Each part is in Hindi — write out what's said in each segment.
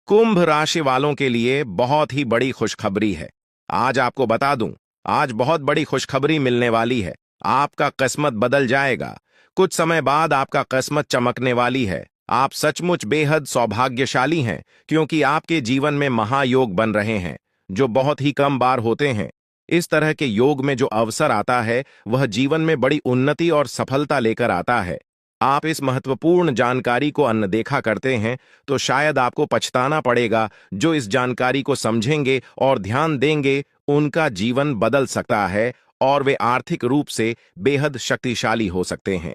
कुंभ राशि वालों के लिए बहुत ही बड़ी खुशखबरी है। आज आपको बता दूं, आज बहुत बड़ी खुशखबरी मिलने वाली है। आपका किस्मत बदल जाएगा। कुछ समय बाद आपका किस्मत चमकने वाली है। आप सचमुच बेहद सौभाग्यशाली हैं, क्योंकि आपके जीवन में महायोग बन रहे हैं, जो बहुत ही कम बार होते हैं। इस तरह के योग में जो अवसर आता है, वह जीवन में बड़ी उन्नति और सफलता लेकर आता है। आप इस महत्वपूर्ण जानकारी को अनदेखा करते हैं, तो शायद आपको पछताना पड़ेगा। जो इस जानकारी को समझेंगे और ध्यान देंगे, उनका जीवन बदल सकता है और वे आर्थिक रूप से बेहद शक्तिशाली हो सकते हैं।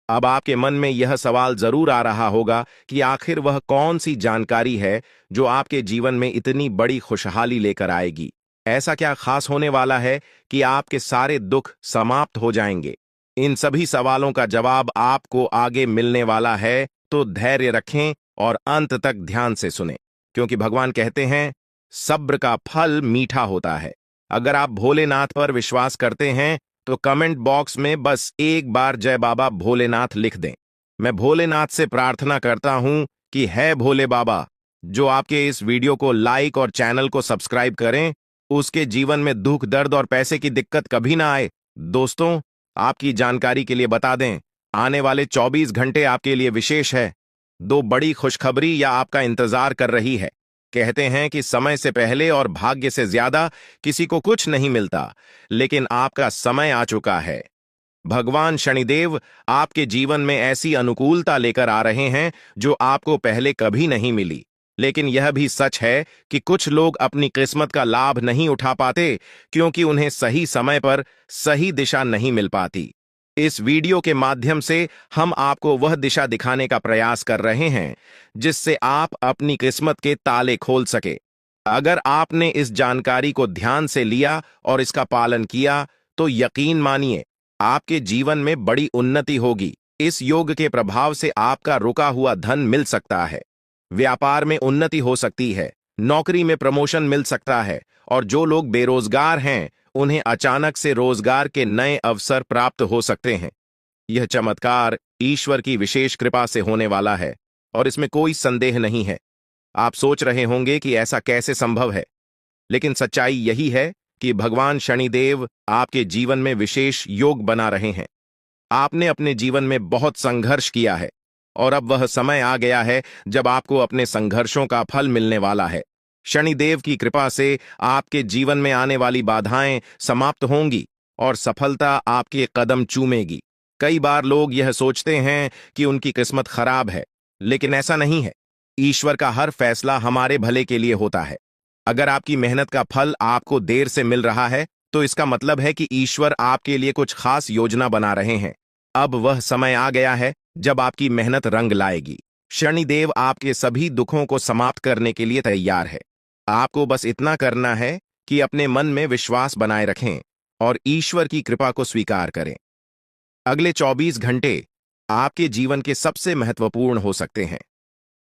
अब आपके मन में यह सवाल जरूर आ रहा होगा कि आखिर वह कौन सी जानकारी है जो आपके जीवन में इतनी बड़ी खुशहाली लेकर आएगी। ऐसा क्या खास होने वाला है कि आपके सारे दुख समाप्त हो जाएंगे? इन सभी सवालों का जवाब आपको आगे मिलने वाला है, तो धैर्य रखें और अंत तक ध्यान से सुनें, क्योंकि भगवान कहते हैं, सब्र का फल मीठा होता है। अगर आप भोलेनाथ पर विश्वास करते हैं, तो कमेंट बॉक्स में बस एक बार जय बाबा भोलेनाथ लिख दें। मैं भोलेनाथ से प्रार्थना करता हूं कि है भोले बाबा, जो आपके इस वीडियो को लाइक और चैनल को सब्सक्राइब करें, उसके जीवन में दुख, दर्द और पैसे की दिक्कत कभी ना आए। दोस्तों, आपकी जानकारी के लिए बता दें, आने वाले 24 घंटे आपके लिए विशेष है। दो बड़ी खुशखबरी या आपका इंतजार कर रही है। कहते हैं कि समय से पहले और भाग्य से ज्यादा किसी को कुछ नहीं मिलता, लेकिन आपका समय आ चुका है। भगवान शनिदेव आपके जीवन में ऐसी अनुकूलता लेकर आ रहे हैं जो आपको पहले कभी नहीं मिली। लेकिन यह भी सच है कि कुछ लोग अपनी किस्मत का लाभ नहीं उठा पाते, क्योंकि उन्हें सही समय पर सही दिशा नहीं मिल पाती। इस वीडियो के माध्यम से हम आपको वह दिशा दिखाने का प्रयास कर रहे हैं, जिससे आप अपनी किस्मत के ताले खोल सके। अगर आपने इस जानकारी को ध्यान से लिया और इसका पालन किया, तो यकीन मानिए, आपके जीवन में बड़ी उन्नति होगी। इस योग के प्रभाव से आपका रुका हुआ धन मिल सकता है, व्यापार में उन्नति हो सकती है, नौकरी में प्रमोशन मिल सकता है, और जो लोग बेरोजगार हैं, उन्हें अचानक से रोजगार के नए अवसर प्राप्त हो सकते हैं। यह चमत्कार ईश्वर की विशेष कृपा से होने वाला है, और इसमें कोई संदेह नहीं है। आप सोच रहे होंगे कि ऐसा कैसे संभव है, लेकिन सच्चाई यही है कि भगवान शनिदेव आपके जीवन में विशेष योग बना रहे हैं। आपने अपने जीवन में बहुत संघर्ष किया है, और अब वह समय आ गया है जब आपको अपने संघर्षों का फल मिलने वाला है। शनिदेव की कृपा से आपके जीवन में आने वाली बाधाएं समाप्त होंगी और सफलता आपके कदम चूमेगी। कई बार लोग यह सोचते हैं कि उनकी किस्मत खराब है, लेकिन ऐसा नहीं है। ईश्वर का हर फैसला हमारे भले के लिए होता है। अगर आपकी मेहनत का फल आपको देर से मिल रहा है, तो इसका मतलब है कि ईश्वर आपके लिए कुछ खास योजना बना रहे हैं। अब वह समय आ गया है जब आपकी मेहनत रंग लाएगी। शनिदेव आपके सभी दुखों को समाप्त करने के लिए तैयार है। आपको बस इतना करना है कि अपने मन में विश्वास बनाए रखें और ईश्वर की कृपा को स्वीकार करें। अगले 24 घंटे आपके जीवन के सबसे महत्वपूर्ण हो सकते हैं।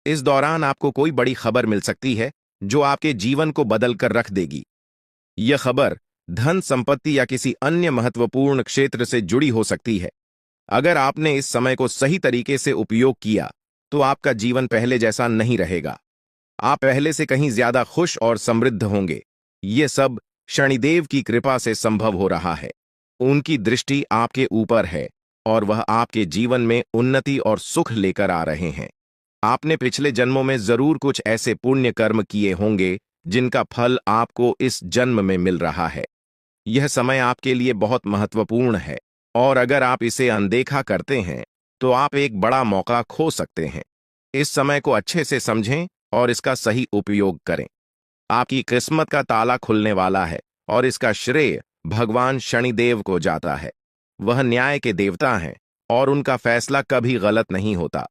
इस दौरान आपको कोई बड़ी खबर मिल सकती है जो आपके जीवन को बदल कर रख देगी। यह खबर धन, संपत्ति या किसी अन्य महत्वपूर्ण क्षेत्र से जुड़ी हो सकती है। अगर आपने इस समय को सही तरीके से उपयोग किया, तो आपका जीवन पहले जैसा नहीं रहेगा। आप पहले से कहीं ज्यादा खुश और समृद्ध होंगे। ये सब शनिदेव की कृपा से संभव हो रहा है। उनकी दृष्टि आपके ऊपर है और वह आपके जीवन में उन्नति और सुख लेकर आ रहे हैं। आपने पिछले जन्मों में जरूर कुछ ऐसे पुण्य कर्म किए होंगे जिनका फल आपको इस जन्म में मिल रहा है। यह समय आपके लिए बहुत महत्वपूर्ण है, और अगर आप इसे अनदेखा करते हैं, तो आप एक बड़ा मौका खो सकते हैं। इस समय को अच्छे से समझें और इसका सही उपयोग करें। आपकी किस्मत का ताला खुलने वाला है, और इसका श्रेय भगवान शनिदेव को जाता है। वह न्याय के देवता हैं, और उनका फैसला कभी गलत नहीं होता।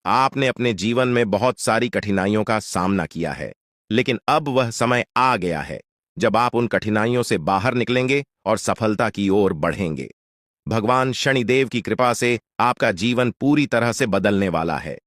आपने अपने जीवन में बहुत सारी कठिनाइयों का सामना किया है, लेकिन अब वह समय आ गया है जब आप उन कठिनाइयों से बाहर निकलेंगे और सफलता की ओर बढ़ेंगे। भगवान शनिदेव की कृपा से आपका जीवन पूरी तरह से बदलने वाला है।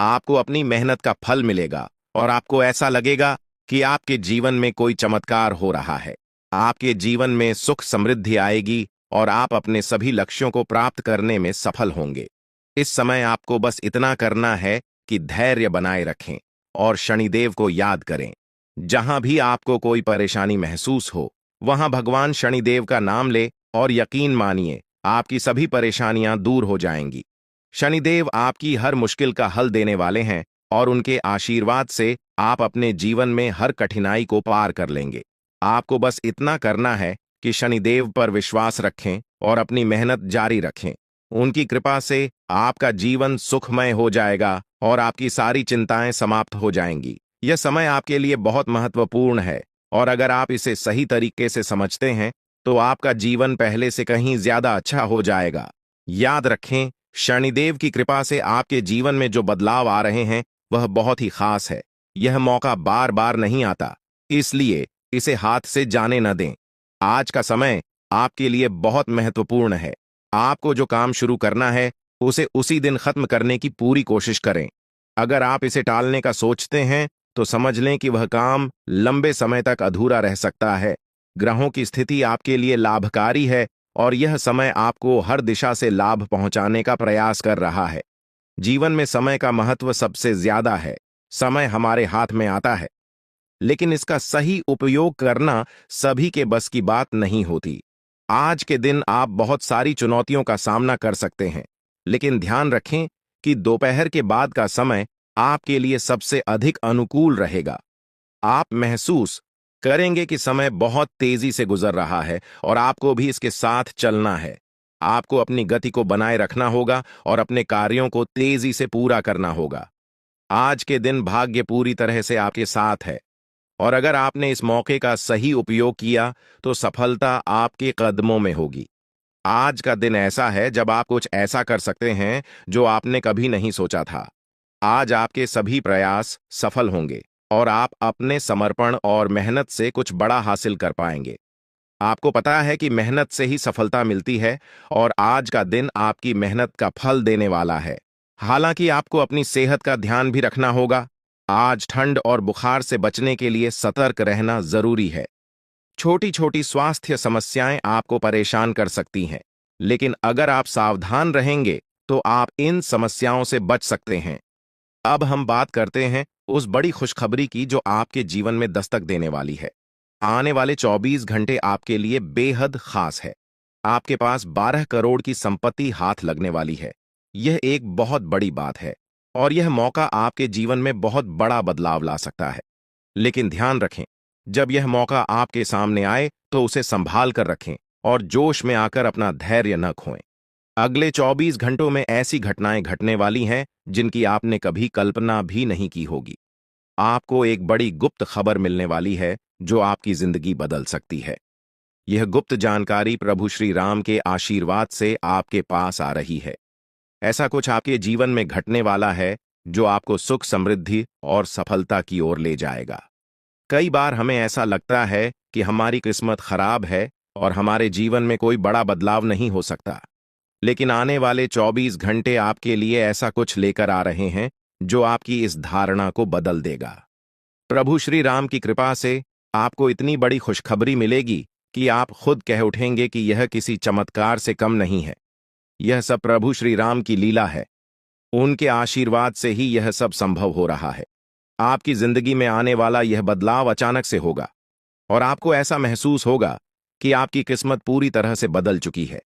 आपको अपनी मेहनत का फल मिलेगा, और आपको ऐसा लगेगा कि आपके जीवन में कोई चमत्कार हो रहा है। आपके जीवन में सुख समृद्धि आएगी, और आप अपने सभी लक्ष्यों को प्राप्त करने में सफल होंगे। इस समय आपको बस इतना करना है कि धैर्य बनाए रखें और शनिदेव को याद करें। जहां भी आपको कोई परेशानी महसूस हो, वहां भगवान शनिदेव का नाम ले और यकीन मानिए आपकी सभी परेशानियां दूर हो जाएंगी। शनिदेव आपकी हर मुश्किल का हल देने वाले हैं और उनके आशीर्वाद से आप अपने जीवन में हर कठिनाई को पार कर लेंगे। आपको बस इतना करना है कि शनिदेव पर विश्वास रखें और अपनी मेहनत जारी रखें। उनकी कृपा से आपका जीवन सुखमय हो जाएगा और आपकी सारी चिंताएं समाप्त हो जाएंगी। यह समय आपके लिए बहुत महत्वपूर्ण है और अगर आप इसे सही तरीके से समझते हैं तो आपका जीवन पहले से कहीं ज्यादा अच्छा हो जाएगा। याद रखें, शनिदेव की कृपा से आपके जीवन में जो बदलाव आ रहे हैं वह बहुत ही खास है। यह मौका बार बार नहीं आता, इसलिए इसे हाथ से जाने न दें। आज का समय आपके लिए बहुत महत्वपूर्ण है। आपको जो काम शुरू करना है उसे उसी दिन खत्म करने की पूरी कोशिश करें। अगर आप इसे टालने का सोचते हैं तो समझ लें कि वह काम लंबे समय तक अधूरा रह सकता है। ग्रहों की स्थिति आपके लिए लाभकारी है और यह समय आपको हर दिशा से लाभ पहुंचाने का प्रयास कर रहा है। जीवन में समय का महत्व सबसे ज्यादा है। समय हमारे हाथ में आता है, लेकिन इसका सही उपयोग करना सभी के बस की बात नहीं होती। आज के दिन आप बहुत सारी चुनौतियों का सामना कर सकते हैं, लेकिन ध्यान रखें कि दोपहर के बाद का समय आपके लिए सबसे अधिक अनुकूल रहेगा। आप महसूस करेंगे कि समय बहुत तेजी से गुजर रहा है और आपको भी इसके साथ चलना है। आपको अपनी गति को बनाए रखना होगा और अपने कार्यों को तेजी से पूरा करना होगा। आज के दिन भाग्य पूरी तरह से आपके साथ है और अगर आपने इस मौके का सही उपयोग किया तो सफलता आपके कदमों में होगी। आज का दिन ऐसा है जब आप कुछ ऐसा कर सकते हैं जो आपने कभी नहीं सोचा था। आज आपके सभी प्रयास सफल होंगे और आप अपने समर्पण और मेहनत से कुछ बड़ा हासिल कर पाएंगे। आपको पता है कि मेहनत से ही सफलता मिलती है और आज का दिन आपकी मेहनत का फल देने वाला है। हालांकि आपको अपनी सेहत का ध्यान भी रखना होगा। आज ठंड और बुखार से बचने के लिए सतर्क रहना जरूरी है। छोटी छोटी स्वास्थ्य समस्याएं आपको परेशान कर सकती हैं, लेकिन अगर आप सावधान रहेंगे तो आप इन समस्याओं से बच सकते हैं। अब हम बात करते हैं उस बड़ी खुशखबरी की जो आपके जीवन में दस्तक देने वाली है। आने वाले 24 घंटे आपके लिए बेहद खास है। आपके पास 12 करोड़ की संपत्ति हाथ लगने वाली है। यह एक बहुत बड़ी बात है और यह मौका आपके जीवन में बहुत बड़ा बदलाव ला सकता है। लेकिन ध्यान रखें, जब यह मौका आपके सामने आए तो उसे संभाल कर रखें और जोश में आकर अपना धैर्य न खोएं। अगले 24 घंटों में ऐसी घटनाएं घटने वाली हैं जिनकी आपने कभी कल्पना भी नहीं की होगी। आपको एक बड़ी गुप्त खबर मिलने वाली है जो आपकी जिंदगी बदल सकती है। यह गुप्त जानकारी प्रभु श्री राम के आशीर्वाद से आपके पास आ रही है। ऐसा कुछ आपके जीवन में घटने वाला है जो आपको सुख, समृद्धि और सफलता की ओर ले जाएगा। कई बार हमें ऐसा लगता है कि हमारी किस्मत खराब है और हमारे जीवन में कोई बड़ा बदलाव नहीं हो सकता, लेकिन आने वाले 24 घंटे आपके लिए ऐसा कुछ लेकर आ रहे हैं जो आपकी इस धारणा को बदल देगा। प्रभु श्री राम की कृपा से आपको इतनी बड़ी खुशखबरी मिलेगी कि आप खुद कह उठेंगे कि यह किसी चमत्कार से कम नहीं है। यह सब प्रभु श्री राम की लीला है। उनके आशीर्वाद से ही यह सब संभव हो रहा है। आपकी जिंदगी में आने वाला यह बदलाव अचानक से होगा और आपको ऐसा महसूस होगा कि आपकी किस्मत पूरी तरह से बदल चुकी है।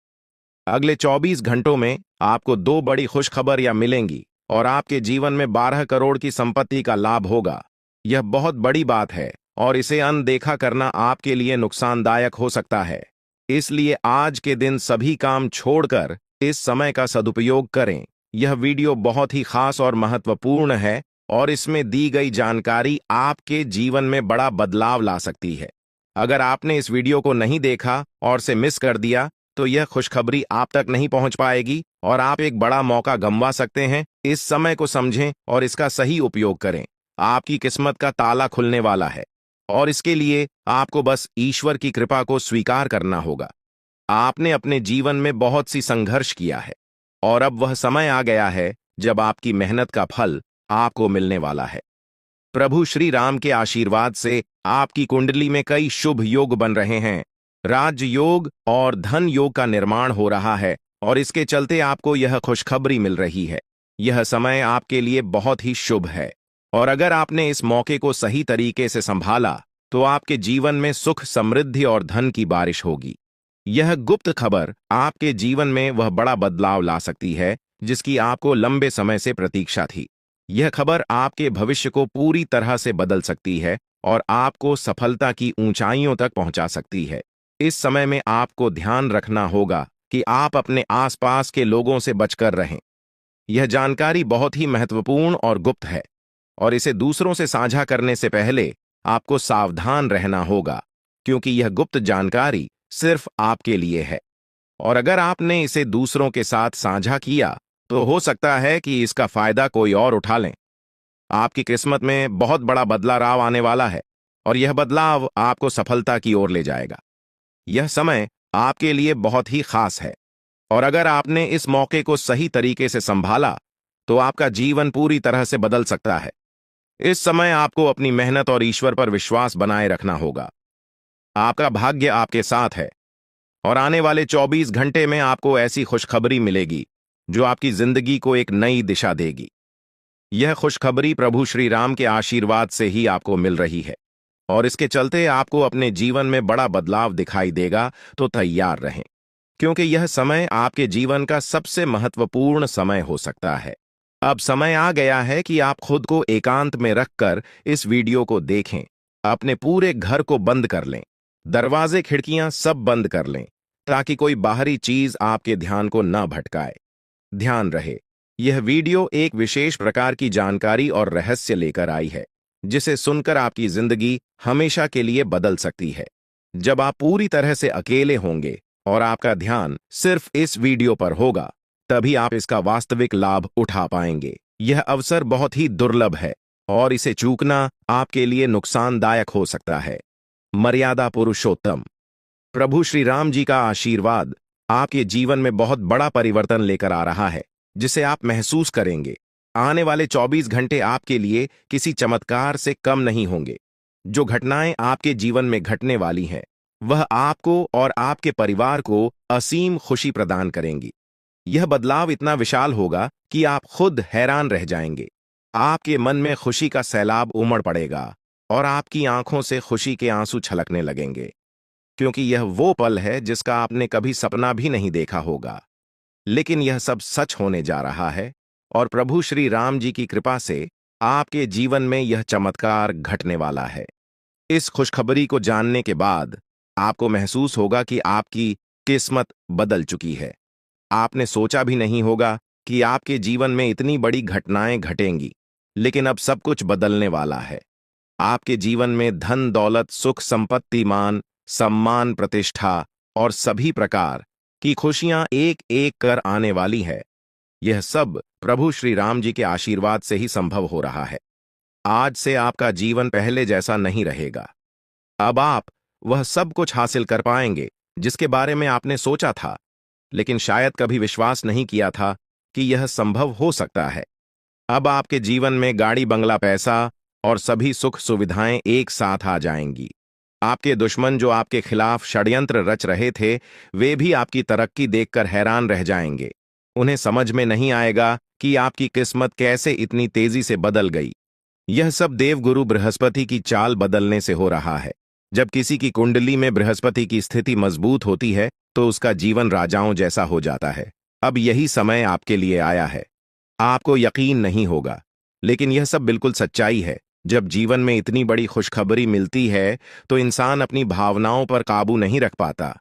अगले 24 घंटों में आपको 2 बड़ी खुशखबरियां मिलेंगी और आपके जीवन में 12 करोड़ की संपत्ति का लाभ होगा। यह बहुत बड़ी बात है और इसे अनदेखा करना आपके लिए नुकसानदायक हो सकता है। इसलिए आज के दिन सभी काम छोड़कर इस समय का सदुपयोग करें। यह वीडियो बहुत ही खास और महत्वपूर्ण है और इसमें दी गई जानकारी आपके जीवन में बड़ा बदलाव ला सकती है। अगर आपने इस वीडियो को नहीं देखा और से मिस कर दिया तो यह खुशखबरी आप तक नहीं पहुंच पाएगी और आप एक बड़ा मौका गंवा सकते हैं। इस समय को समझें और इसका सही उपयोग करें। आपकी किस्मत का ताला खुलने वाला है और इसके लिए आपको बस ईश्वर की कृपा को स्वीकार करना होगा। आपने अपने जीवन में बहुत सी संघर्ष किया है और अब वह समय आ गया है जब आपकी मेहनत का फल आपको मिलने वाला है। प्रभु श्री राम के आशीर्वाद से आपकी कुंडली में कई शुभ योग बन रहे हैं। राजयोग और धन योग का निर्माण हो रहा है और इसके चलते आपको यह खुशखबरी मिल रही है। यह समय आपके लिए बहुत ही शुभ है और अगर आपने इस मौके को सही तरीके से संभाला तो आपके जीवन में सुख, समृद्धि और धन की बारिश होगी। यह गुप्त खबर आपके जीवन में वह बड़ा बदलाव ला सकती है जिसकी आपको लंबे समय से प्रतीक्षा थी। यह खबर आपके भविष्य को पूरी तरह से बदल सकती है और आपको सफलता की ऊंचाइयों तक पहुंचा सकती है। इस समय में आपको ध्यान रखना होगा कि आप अपने आसपास के लोगों से बचकर रहें। यह जानकारी बहुत ही महत्वपूर्ण और गुप्त है और इसे दूसरों से साझा करने से पहले आपको सावधान रहना होगा, क्योंकि यह गुप्त जानकारी सिर्फ आपके लिए है। और अगर आपने इसे दूसरों के साथ साझा किया तो हो सकता है कि इसका फायदा कोई और उठा लें। आपकी किस्मत में बहुत बड़ा बदलाव आने वाला है और यह बदलाव आपको सफलता की ओर ले जाएगा। यह समय आपके लिए बहुत ही खास है और अगर आपने इस मौके को सही तरीके से संभाला तो आपका जीवन पूरी तरह से बदल सकता है। इस समय आपको अपनी मेहनत और ईश्वर पर विश्वास बनाए रखना होगा। आपका भाग्य आपके साथ है और आने वाले 24 घंटे में आपको ऐसी खुशखबरी मिलेगी जो आपकी जिंदगी को एक नई दिशा देगी। यह खुशखबरी प्रभु श्री राम के आशीर्वाद से ही आपको मिल रही है और इसके चलते आपको अपने जीवन में बड़ा बदलाव दिखाई देगा। तो तैयार रहें, क्योंकि यह समय आपके जीवन का सबसे महत्वपूर्ण समय हो सकता है। अब समय आ गया है कि आप खुद को एकांत में रखकर इस वीडियो को देखें। अपने पूरे घर को बंद कर लें, दरवाजे खिड़कियां सब बंद कर लें ताकि कोई बाहरी चीज आपके ध्यान को न भटकाए। ध्यान रहे, यह वीडियो एक विशेष प्रकार की जानकारी और रहस्य लेकर आई है जिसे सुनकर आपकी जिंदगी हमेशा के लिए बदल सकती है। जब आप पूरी तरह से अकेले होंगे और आपका ध्यान सिर्फ इस वीडियो पर होगा, तभी आप इसका वास्तविक लाभ उठा पाएंगे। यह अवसर बहुत ही दुर्लभ है और इसे चूकना आपके लिए नुकसानदायक हो सकता है। मर्यादा पुरुषोत्तम प्रभु श्री राम जी का आशीर्वाद आपके जीवन में बहुत बड़ा परिवर्तन लेकर आ रहा है, जिसे आप महसूस करेंगे। आने वाले 24 घंटे आपके लिए किसी चमत्कार से कम नहीं होंगे। जो घटनाएं आपके जीवन में घटने वाली हैं, वह आपको और आपके परिवार को असीम खुशी प्रदान करेंगी। यह बदलाव इतना विशाल होगा कि आप खुद हैरान रह जाएंगे। आपके मन में खुशी का सैलाब उमड़ पड़ेगा और आपकी आंखों से खुशी के आंसू छलकने लगेंगे, क्योंकि यह वो पल है जिसका आपने कभी सपना भी नहीं देखा होगा। लेकिन यह सब सच होने जा रहा है और प्रभु श्री राम जी की कृपा से आपके जीवन में यह चमत्कार घटने वाला है। इस खुशखबरी को जानने के बाद आपको महसूस होगा कि आपकी किस्मत बदल चुकी है। आपने सोचा भी नहीं होगा कि आपके जीवन में इतनी बड़ी घटनाएं घटेंगी, लेकिन अब सब कुछ बदलने वाला है। आपके जीवन में धन, दौलत, सुख, संपत्ति, मान, सम्मान, प्रतिष्ठा और सभी प्रकार की खुशियां एक एक कर आने वाली है। यह सब प्रभु श्री राम जी के आशीर्वाद से ही संभव हो रहा है। आज से आपका जीवन पहले जैसा नहीं रहेगा। अब आप वह सब कुछ हासिल कर पाएंगे जिसके बारे में आपने सोचा था, लेकिन शायद कभी विश्वास नहीं किया था कि यह संभव हो सकता है। अब आपके जीवन में गाड़ी, बंगला, पैसा और सभी सुख सुविधाएं एक साथ आ जाएंगी। आपके दुश्मन जो आपके खिलाफ षड्यंत्र रच रहे थे, वे भी आपकी तरक्की देखकर हैरान रह जाएंगे। उन्हें समझ में नहीं आएगा कि आपकी किस्मत कैसे इतनी तेजी से बदल गई। यह सब देवगुरु बृहस्पति की चाल बदलने से हो रहा है। जब किसी की कुंडली में बृहस्पति की स्थिति मजबूत होती है तो उसका जीवन राजाओं जैसा हो जाता है। अब यही समय आपके लिए आया है। आपको यकीन नहीं होगा, लेकिन यह सब बिल्कुल सच्चाई है। जब जीवन में इतनी बड़ी खुशखबरी मिलती है तो इंसान अपनी भावनाओं पर काबू नहीं रख पाता।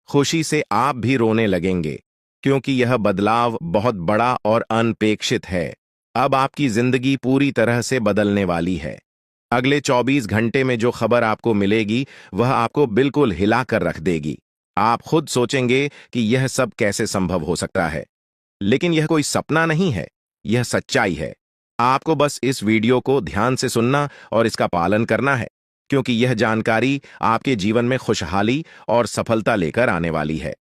खुशी से आप भी रोने लगेंगे, क्योंकि यह बदलाव बहुत बड़ा और अनपेक्षित है। अब आपकी जिंदगी पूरी तरह से बदलने वाली है। अगले 24 घंटे में जो खबर आपको मिलेगी वह आपको बिल्कुल हिला कर रख देगी। आप खुद सोचेंगे कि यह सब कैसे संभव हो सकता है, लेकिन यह कोई सपना नहीं है, यह सच्चाई है। आपको बस इस वीडियो को ध्यान से सुनना और इसका पालन करना है, क्योंकि यह जानकारी आपके जीवन में खुशहाली और सफलता लेकर आने वाली है।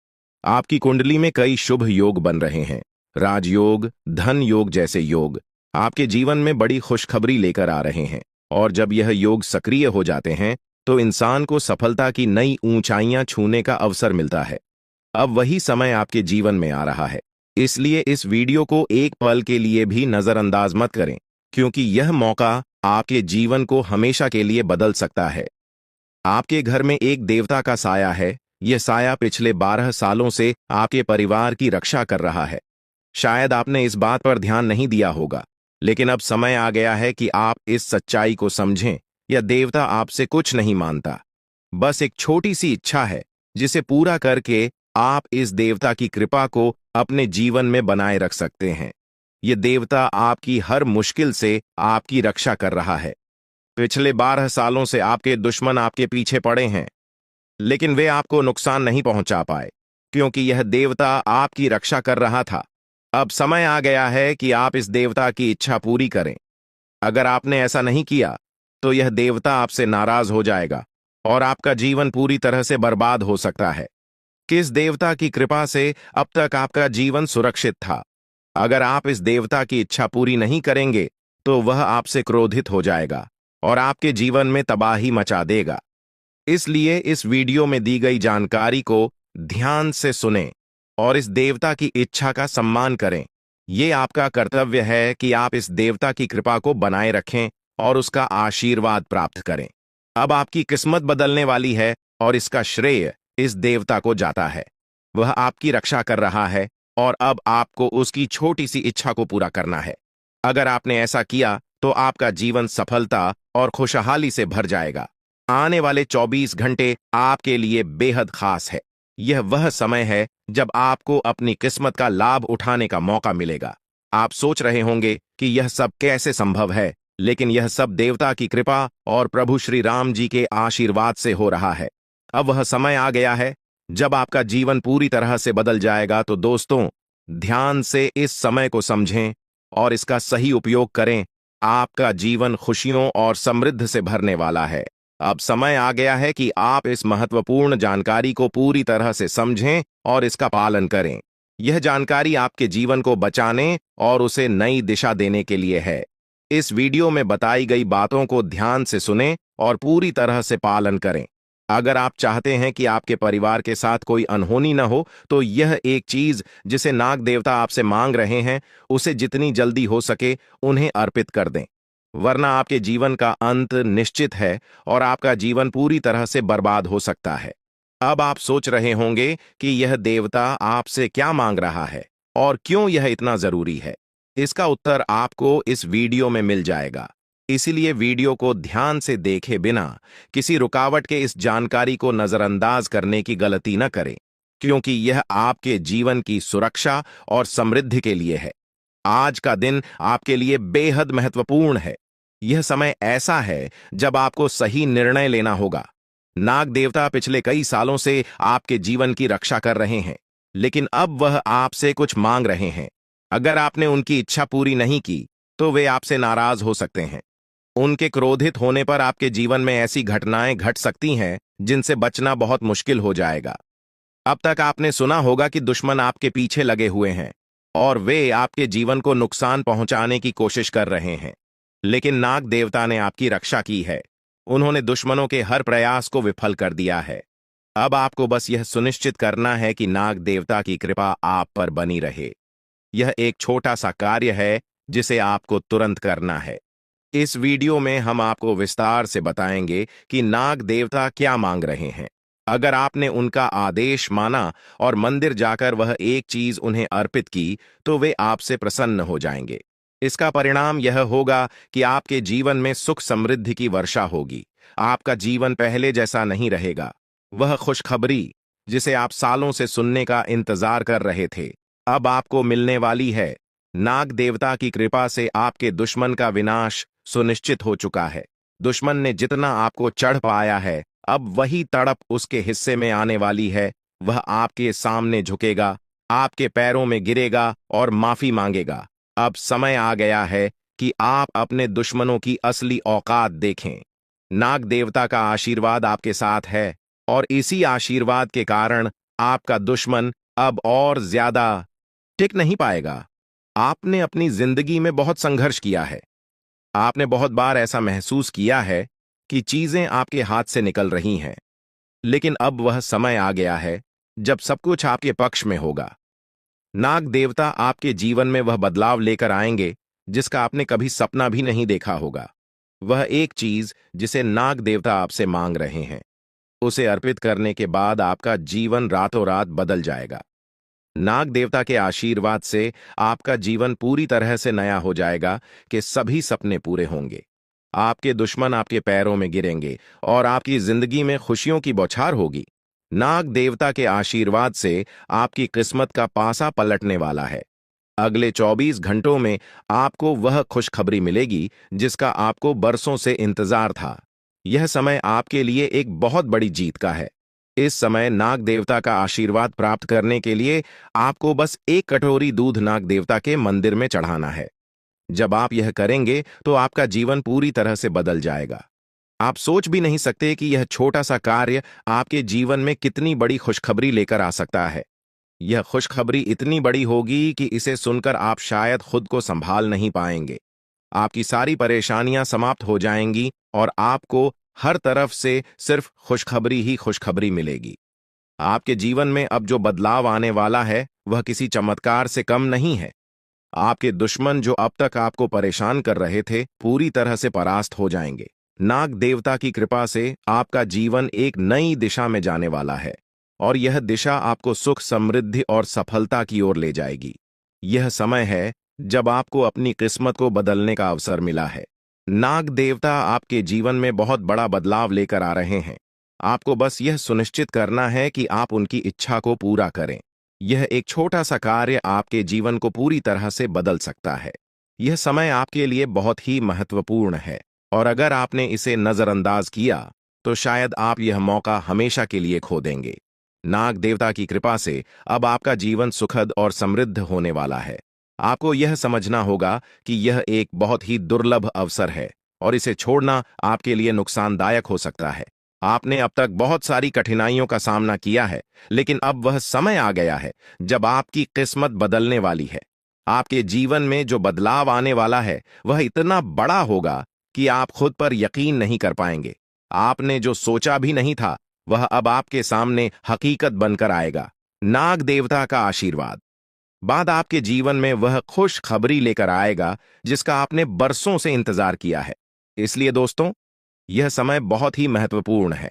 आपकी कुंडली में कई शुभ योग बन रहे हैं। राजयोग, धन योग जैसे योग आपके जीवन में बड़ी खुशखबरी लेकर आ रहे हैं, और जब यह योग सक्रिय हो जाते हैं तो इंसान को सफलता की नई ऊंचाइयां छूने का अवसर मिलता है। अब वही समय आपके जीवन में आ रहा है, इसलिए इस वीडियो को एक पल के लिए भी नजरअंदाज मत करें, क्योंकि यह मौका आपके जीवन को हमेशा के लिए बदल सकता है। आपके घर में एक देवता का साया है। यह साया पिछले 12 सालों से आपके परिवार की रक्षा कर रहा है। शायद आपने इस बात पर ध्यान नहीं दिया होगा, लेकिन अब समय आ गया है कि आप इस सच्चाई को समझें। यह देवता आपसे कुछ नहीं मानता, बस एक छोटी सी इच्छा है, जिसे पूरा करके आप इस देवता की कृपा को अपने जीवन में बनाए रख सकते हैं। यह देवता आपकी हर मुश्किल से आपकी रक्षा कर रहा है। पिछले 12 सालों से आपके दुश्मन आपके पीछे पड़े हैं, लेकिन वे आपको नुकसान नहीं पहुंचा पाए, क्योंकि यह देवता आपकी रक्षा कर रहा था। अब समय आ गया है कि आप इस देवता की इच्छा पूरी करें। अगर आपने ऐसा नहीं किया, तो यह देवता आपसे नाराज हो जाएगा और आपका जीवन पूरी तरह से बर्बाद हो सकता है। किस देवता की कृपा से अब तक आपका जीवन सुरक्षित था? अगर आप इस देवता की इच्छा पूरी नहीं करेंगे, तो वह आपसे क्रोधित हो जाएगा और आपके जीवन में तबाही मचा देगा। इसलिए इस वीडियो में दी गई जानकारी को ध्यान से सुनें और इस देवता की इच्छा का सम्मान करें। यह आपका कर्तव्य है कि आप इस देवता की कृपा को बनाए रखें और उसका आशीर्वाद प्राप्त करें। अब आपकी किस्मत बदलने वाली है और इसका श्रेय इस देवता को जाता है। वह आपकी रक्षा कर रहा है और अब आपको उसकी छोटी सी इच्छा को पूरा करना है। अगर आपने ऐसा किया, तो आपका जीवन सफलता और खुशहाली से भर जाएगा। आने वाले 24 घंटे आपके लिए बेहद खास है। यह वह समय है जब आपको अपनी किस्मत का लाभ उठाने का मौका मिलेगा। आप सोच रहे होंगे कि यह सब कैसे संभव है, लेकिन यह सब देवता की कृपा और प्रभु श्री राम जी के आशीर्वाद से हो रहा है। अब वह समय आ गया है जब आपका जीवन पूरी तरह से बदल जाएगा। तो दोस्तों, ध्यान से इस समय को समझें और इसका सही उपयोग करें। आपका जीवन खुशियों और समृद्धि से भरने वाला है। अब समय आ गया है कि आप इस महत्वपूर्ण जानकारी को पूरी तरह से समझें और इसका पालन करें। यह जानकारी आपके जीवन को बचाने और उसे नई दिशा देने के लिए है। इस वीडियो में बताई गई बातों को ध्यान से सुनें और पूरी तरह से पालन करें। अगर आप चाहते हैं कि आपके परिवार के साथ कोई अनहोनी न हो, तो यह एक चीज जिसे नाग देवता आपसे मांग रहे हैं, उसे जितनी जल्दी हो सके उन्हें अर्पित कर दें, वरना आपके जीवन का अंत निश्चित है और आपका जीवन पूरी तरह से बर्बाद हो सकता है। अब आप सोच रहे होंगे कि यह देवता आपसे क्या मांग रहा है और क्यों यह इतना जरूरी है। इसका उत्तर आपको इस वीडियो में मिल जाएगा। इसीलिए वीडियो को ध्यान से देखे बिना किसी रुकावट के इस जानकारी को नजरअंदाज करने की गलती न करें, क्योंकि यह आपके जीवन की सुरक्षा और समृद्धि के लिए है। आज का दिन आपके लिए बेहद महत्वपूर्ण है। यह समय ऐसा है जब आपको सही निर्णय लेना होगा। नाग देवता पिछले कई सालों से आपके जीवन की रक्षा कर रहे हैं, लेकिन अब वह आपसे कुछ मांग रहे हैं। अगर आपने उनकी इच्छा पूरी नहीं की, तो वे आपसे नाराज हो सकते हैं। उनके क्रोधित होने पर आपके जीवन में ऐसी घटनाएं घट सकती हैं जिनसे बचना बहुत मुश्किल हो जाएगा। अब तक आपने सुना होगा कि दुश्मन आपके पीछे लगे हुए हैं और वे आपके जीवन को नुकसान पहुंचाने की कोशिश कर रहे हैं, लेकिन नाग देवता ने आपकी रक्षा की है। उन्होंने दुश्मनों के हर प्रयास को विफल कर दिया है। अब आपको बस यह सुनिश्चित करना है कि नाग देवता की कृपा आप पर बनी रहे। यह एक छोटा सा कार्य है जिसे आपको तुरंत करना है। इस वीडियो में हम आपको विस्तार से बताएंगे कि नाग देवता क्या मांग रहे हैं। अगर आपने उनका आदेश माना और मंदिर जाकर वह एक चीज उन्हें अर्पित की, तो वे आपसे प्रसन्न हो जाएंगे। इसका परिणाम यह होगा कि आपके जीवन में सुख समृद्धि की वर्षा होगी। आपका जीवन पहले जैसा नहीं रहेगा। वह खुशखबरी जिसे आप सालों से सुनने का इंतजार कर रहे थे, अब आपको मिलने वाली है। नाग देवता की कृपा से आपके दुश्मन का विनाश सुनिश्चित हो चुका है। दुश्मन ने जितना आपको चढ़ पाया है, अब वही तड़प उसके हिस्से में आने वाली है। वह आपके सामने झुकेगा, आपके पैरों में गिरेगा और माफी मांगेगा। अब समय आ गया है कि आप अपने दुश्मनों की असली औकात देखें। नाग देवता का आशीर्वाद आपके साथ है और इसी आशीर्वाद के कारण आपका दुश्मन अब और ज्यादा टिक नहीं पाएगा। आपने अपनी जिंदगी में बहुत संघर्ष किया है। आपने बहुत बार ऐसा महसूस किया है कि चीजें आपके हाथ से निकल रही हैं, लेकिन अब वह समय आ गया है जब सब कुछ आपके पक्ष में होगा। नाग देवता आपके जीवन में वह बदलाव लेकर आएंगे जिसका आपने कभी सपना भी नहीं देखा होगा। वह एक चीज जिसे नाग देवता आपसे मांग रहे हैं, उसे अर्पित करने के बाद आपका जीवन रातों रात बदल जाएगा। नाग देवता के आशीर्वाद से आपका जीवन पूरी तरह से नया हो जाएगा कि सभी सपने पूरे होंगे। आपके दुश्मन आपके पैरों में गिरेंगे और आपकी जिंदगी में खुशियों की बौछार होगी। नाग देवता के आशीर्वाद से आपकी किस्मत का पासा पलटने वाला है। अगले 24 घंटों में आपको वह खुशखबरी मिलेगी जिसका आपको बरसों से इंतजार था। यह समय आपके लिए एक बहुत बड़ी जीत का है। इस समय नाग देवता का आशीर्वाद प्राप्त करने के लिए आपको बस एक कटोरी दूध नाग देवता के मंदिर में चढ़ाना है। जब आप यह करेंगे तो आपका जीवन पूरी तरह से बदल जाएगा। आप सोच भी नहीं सकते कि यह छोटा सा कार्य आपके जीवन में कितनी बड़ी खुशखबरी लेकर आ सकता है। यह खुशखबरी इतनी बड़ी होगी कि इसे सुनकर आप शायद खुद को संभाल नहीं पाएंगे। आपकी सारी परेशानियां समाप्त हो जाएंगी और आपको हर तरफ से सिर्फ खुशखबरी ही खुशखबरी मिलेगी। आपके जीवन में अब जो बदलाव आने वाला है वह किसी चमत्कार से कम नहीं है। आपके दुश्मन जो अब तक आपको परेशान कर रहे थे पूरी तरह से परास्त हो जाएंगे। नाग देवता की कृपा से आपका जीवन एक नई दिशा में जाने वाला है और यह दिशा आपको सुख, समृद्धि और सफलता की ओर ले जाएगी। यह समय है जब आपको अपनी किस्मत को बदलने का अवसर मिला है। नाग देवता आपके जीवन में बहुत बड़ा बदलाव लेकर आ रहे हैं। आपको बस यह सुनिश्चित करना है कि आप उनकी इच्छा को पूरा करें। यह एक छोटा सा कार्य आपके जीवन को पूरी तरह से बदल सकता है। यह समय आपके लिए बहुत ही महत्वपूर्ण है और अगर आपने इसे नजरअंदाज किया तो शायद आप यह मौका हमेशा के लिए खो देंगे। नाग देवता की कृपा से अब आपका जीवन सुखद और समृद्ध होने वाला है। आपको यह समझना होगा कि यह एक बहुत ही दुर्लभ अवसर है और इसे छोड़ना आपके लिए नुकसानदायक हो सकता है। आपने अब तक बहुत सारी कठिनाइयों का सामना किया है, लेकिन अब वह समय आ गया है जब आपकी किस्मत बदलने वाली है। आपके जीवन में जो बदलाव आने वाला है वह इतना बड़ा होगा कि आप खुद पर यकीन नहीं कर पाएंगे। आपने जो सोचा भी नहीं था वह अब आपके सामने हकीकत बनकर आएगा। नाग देवता का आशीर्वाद बाद आपके जीवन में वह खुश खबरी लेकर आएगा जिसका आपने बरसों से इंतजार किया है। इसलिए दोस्तों, यह समय बहुत ही महत्वपूर्ण है।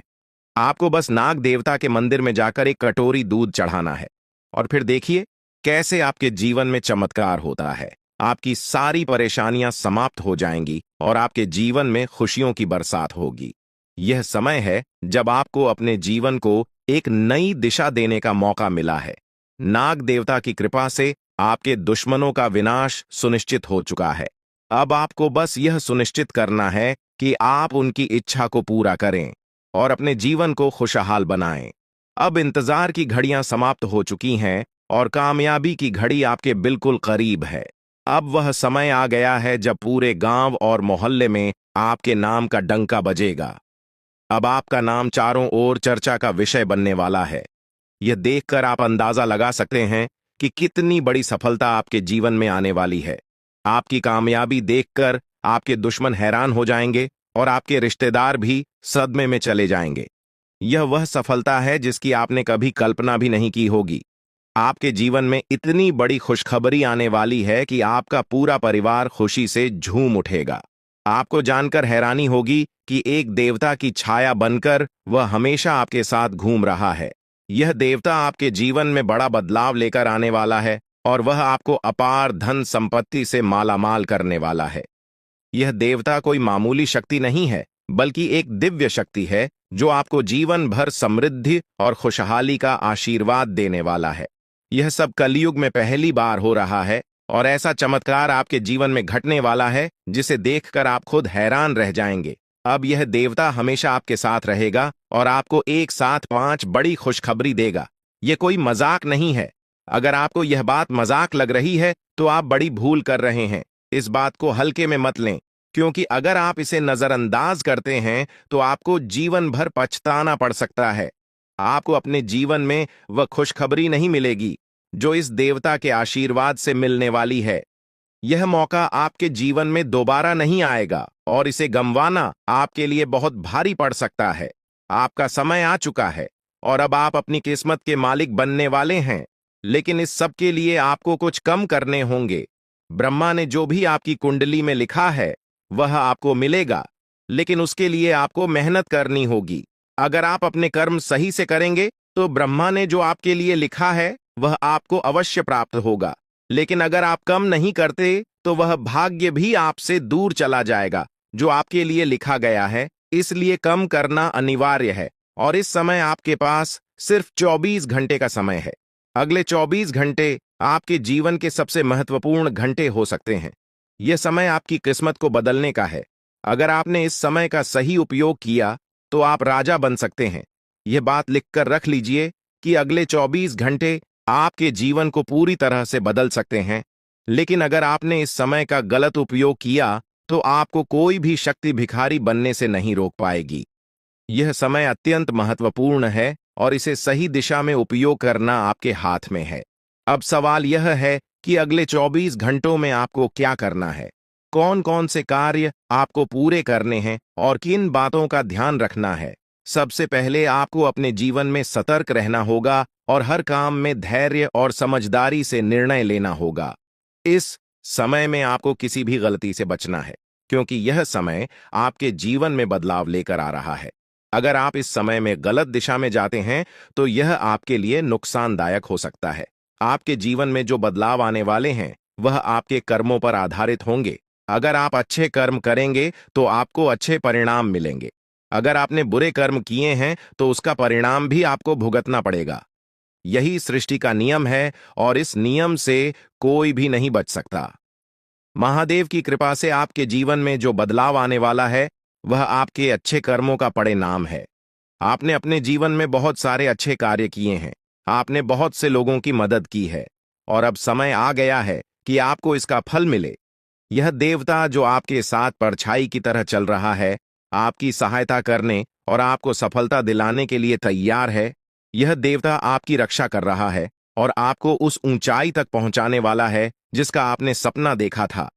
आपको बस नाग देवता के मंदिर में जाकर एक कटोरी दूध चढ़ाना है और फिर देखिए कैसे आपके जीवन में चमत्कार होता है। आपकी सारी परेशानियां समाप्त हो जाएंगी और आपके जीवन में खुशियों की बरसात होगी। यह समय है जब आपको अपने जीवन को एक नई दिशा देने का मौका मिला है। नाग देवता की कृपा से आपके दुश्मनों का विनाश सुनिश्चित हो चुका है। अब आपको बस यह सुनिश्चित करना है कि आप उनकी इच्छा को पूरा करें और अपने जीवन को खुशहाल बनाएं। अब इंतजार की घड़ियां समाप्त हो चुकी हैं और कामयाबी की घड़ी आपके बिल्कुल करीब है। अब वह समय आ गया है जब पूरे गांव और मोहल्ले में आपके नाम का डंका बजेगा। अब आपका नाम चारों ओर चर्चा का विषय बनने वाला है। यह देखकर आप अंदाजा लगा सकते हैं कि कितनी बड़ी सफलता आपके जीवन में आने वाली है। आपकी कामयाबी देखकर आपके दुश्मन हैरान हो जाएंगे और आपके रिश्तेदार भी सदमे में चले जाएंगे। यह वह सफलता है जिसकी आपने कभी कल्पना भी नहीं की होगी। आपके जीवन में इतनी बड़ी खुशखबरी आने वाली है कि आपका पूरा परिवार खुशी से झूम उठेगा। आपको जानकर हैरानी होगी कि एक देवता की छाया बनकर वह हमेशा आपके साथ घूम रहा है। यह देवता आपके जीवन में बड़ा बदलाव लेकर आने वाला है और वह आपको अपार धन संपत्ति से मालामाल करने वाला है। यह देवता कोई मामूली शक्ति नहीं है, बल्कि एक दिव्य शक्ति है जो आपको जीवन भर समृद्धि और खुशहाली का आशीर्वाद देने वाला है। यह सब कलयुग में पहली बार हो रहा है और ऐसा चमत्कार आपके जीवन में घटने वाला है जिसे देखकर आप खुद हैरान रह जाएंगे। अब यह देवता हमेशा आपके साथ रहेगा और आपको एक साथ 5 बड़ी खुशखबरी देगा। यह कोई मजाक नहीं है। अगर आपको यह बात मजाक लग रही है तो आप बड़ी भूल कर रहे हैं। इस बात को हल्के में मत लें, क्योंकि अगर आप इसे नजरअंदाज करते हैं तो आपको जीवन भर पछताना पड़ सकता है। आपको अपने जीवन में वह खुशखबरी नहीं मिलेगी जो इस देवता के आशीर्वाद से मिलने वाली है। यह मौका आपके जीवन में दोबारा नहीं आएगा और इसे गंवाना आपके लिए बहुत भारी पड़ सकता है। आपका समय आ चुका है और अब आप अपनी किस्मत के मालिक बनने वाले हैं, लेकिन इस सब के लिए आपको कुछ कम करने होंगे। ब्रह्मा ने जो भी आपकी कुंडली में लिखा है वह आपको मिलेगा, लेकिन उसके लिए आपको मेहनत करनी होगी। अगर आप अपने कर्म सही से करेंगे तो ब्रह्मा ने जो आपके लिए लिखा है वह आपको अवश्य प्राप्त होगा। लेकिन अगर आप कम नहीं करते तो वह भाग्य भी आपसे दूर चला जाएगा जो आपके लिए लिखा गया है। इसलिए कम करना अनिवार्य है और इस समय आपके पास सिर्फ 24 घंटे का समय है। अगले 24 घंटे आपके जीवन के सबसे महत्वपूर्ण घंटे हो सकते हैं। यह समय आपकी किस्मत को बदलने का है। अगर आपने इस समय का सही उपयोग किया तो आप राजा बन सकते हैं। यह बात लिखकर रख लीजिए कि अगले 24 घंटे आपके जीवन को पूरी तरह से बदल सकते हैं। लेकिन अगर आपने इस समय का गलत उपयोग किया तो आपको कोई भी शक्ति भिखारी बनने से नहीं रोक पाएगी। यह समय अत्यंत महत्वपूर्ण है और इसे सही दिशा में उपयोग करना आपके हाथ में है। अब सवाल यह है कि अगले 24 घंटों में आपको क्या करना है, कौन कौन से कार्य आपको पूरे करने हैं और किन बातों का ध्यान रखना है। सबसे पहले आपको अपने जीवन में सतर्क रहना होगा और हर काम में धैर्य और समझदारी से निर्णय लेना होगा। इस समय में आपको किसी भी गलती से बचना है क्योंकि यह समय आपके जीवन में बदलाव लेकर आ रहा है। अगर आप इस समय में गलत दिशा में जाते हैं तो यह आपके लिए नुकसानदायक हो सकता है। आपके जीवन में जो बदलाव आने वाले हैं वह आपके कर्मों पर आधारित होंगे। अगर आप अच्छे कर्म करेंगे तो आपको अच्छे परिणाम मिलेंगे। अगर आपने बुरे कर्म किए हैं तो उसका परिणाम भी आपको भुगतना पड़ेगा। यही सृष्टि का नियम है और इस नियम से कोई भी नहीं बच सकता। महादेव की कृपा से आपके जीवन में जो बदलाव आने वाला है वह आपके अच्छे कर्मों का परिणाम है। आपने अपने जीवन में बहुत सारे अच्छे कार्य किए हैं, आपने बहुत से लोगों की मदद की है और अब समय आ गया है कि आपको इसका फल मिले। यह देवता जो आपके साथ परछाई की तरह चल रहा है, आपकी सहायता करने और आपको सफलता दिलाने के लिए तैयार है। यह देवता आपकी रक्षा कर रहा है और आपको उस ऊंचाई तक पहुंचाने वाला है जिसका आपने सपना देखा था।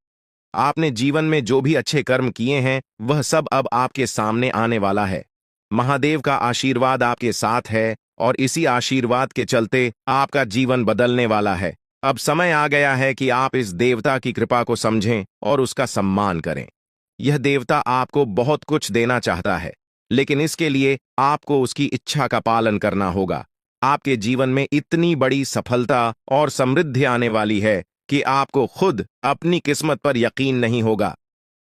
आपने जीवन में जो भी अच्छे कर्म किए हैं वह सब अब आपके सामने आने वाला है। महादेव का आशीर्वाद आपके साथ है और इसी आशीर्वाद के चलते आपका जीवन बदलने वाला है। अब समय आ गया है कि आप इस देवता की कृपा को समझें और उसका सम्मान करें। यह देवता आपको बहुत कुछ देना चाहता है, लेकिन इसके लिए आपको उसकी इच्छा का पालन करना होगा। आपके जीवन में इतनी बड़ी सफलता और समृद्धि आने वाली है कि आपको खुद अपनी किस्मत पर यकीन नहीं होगा।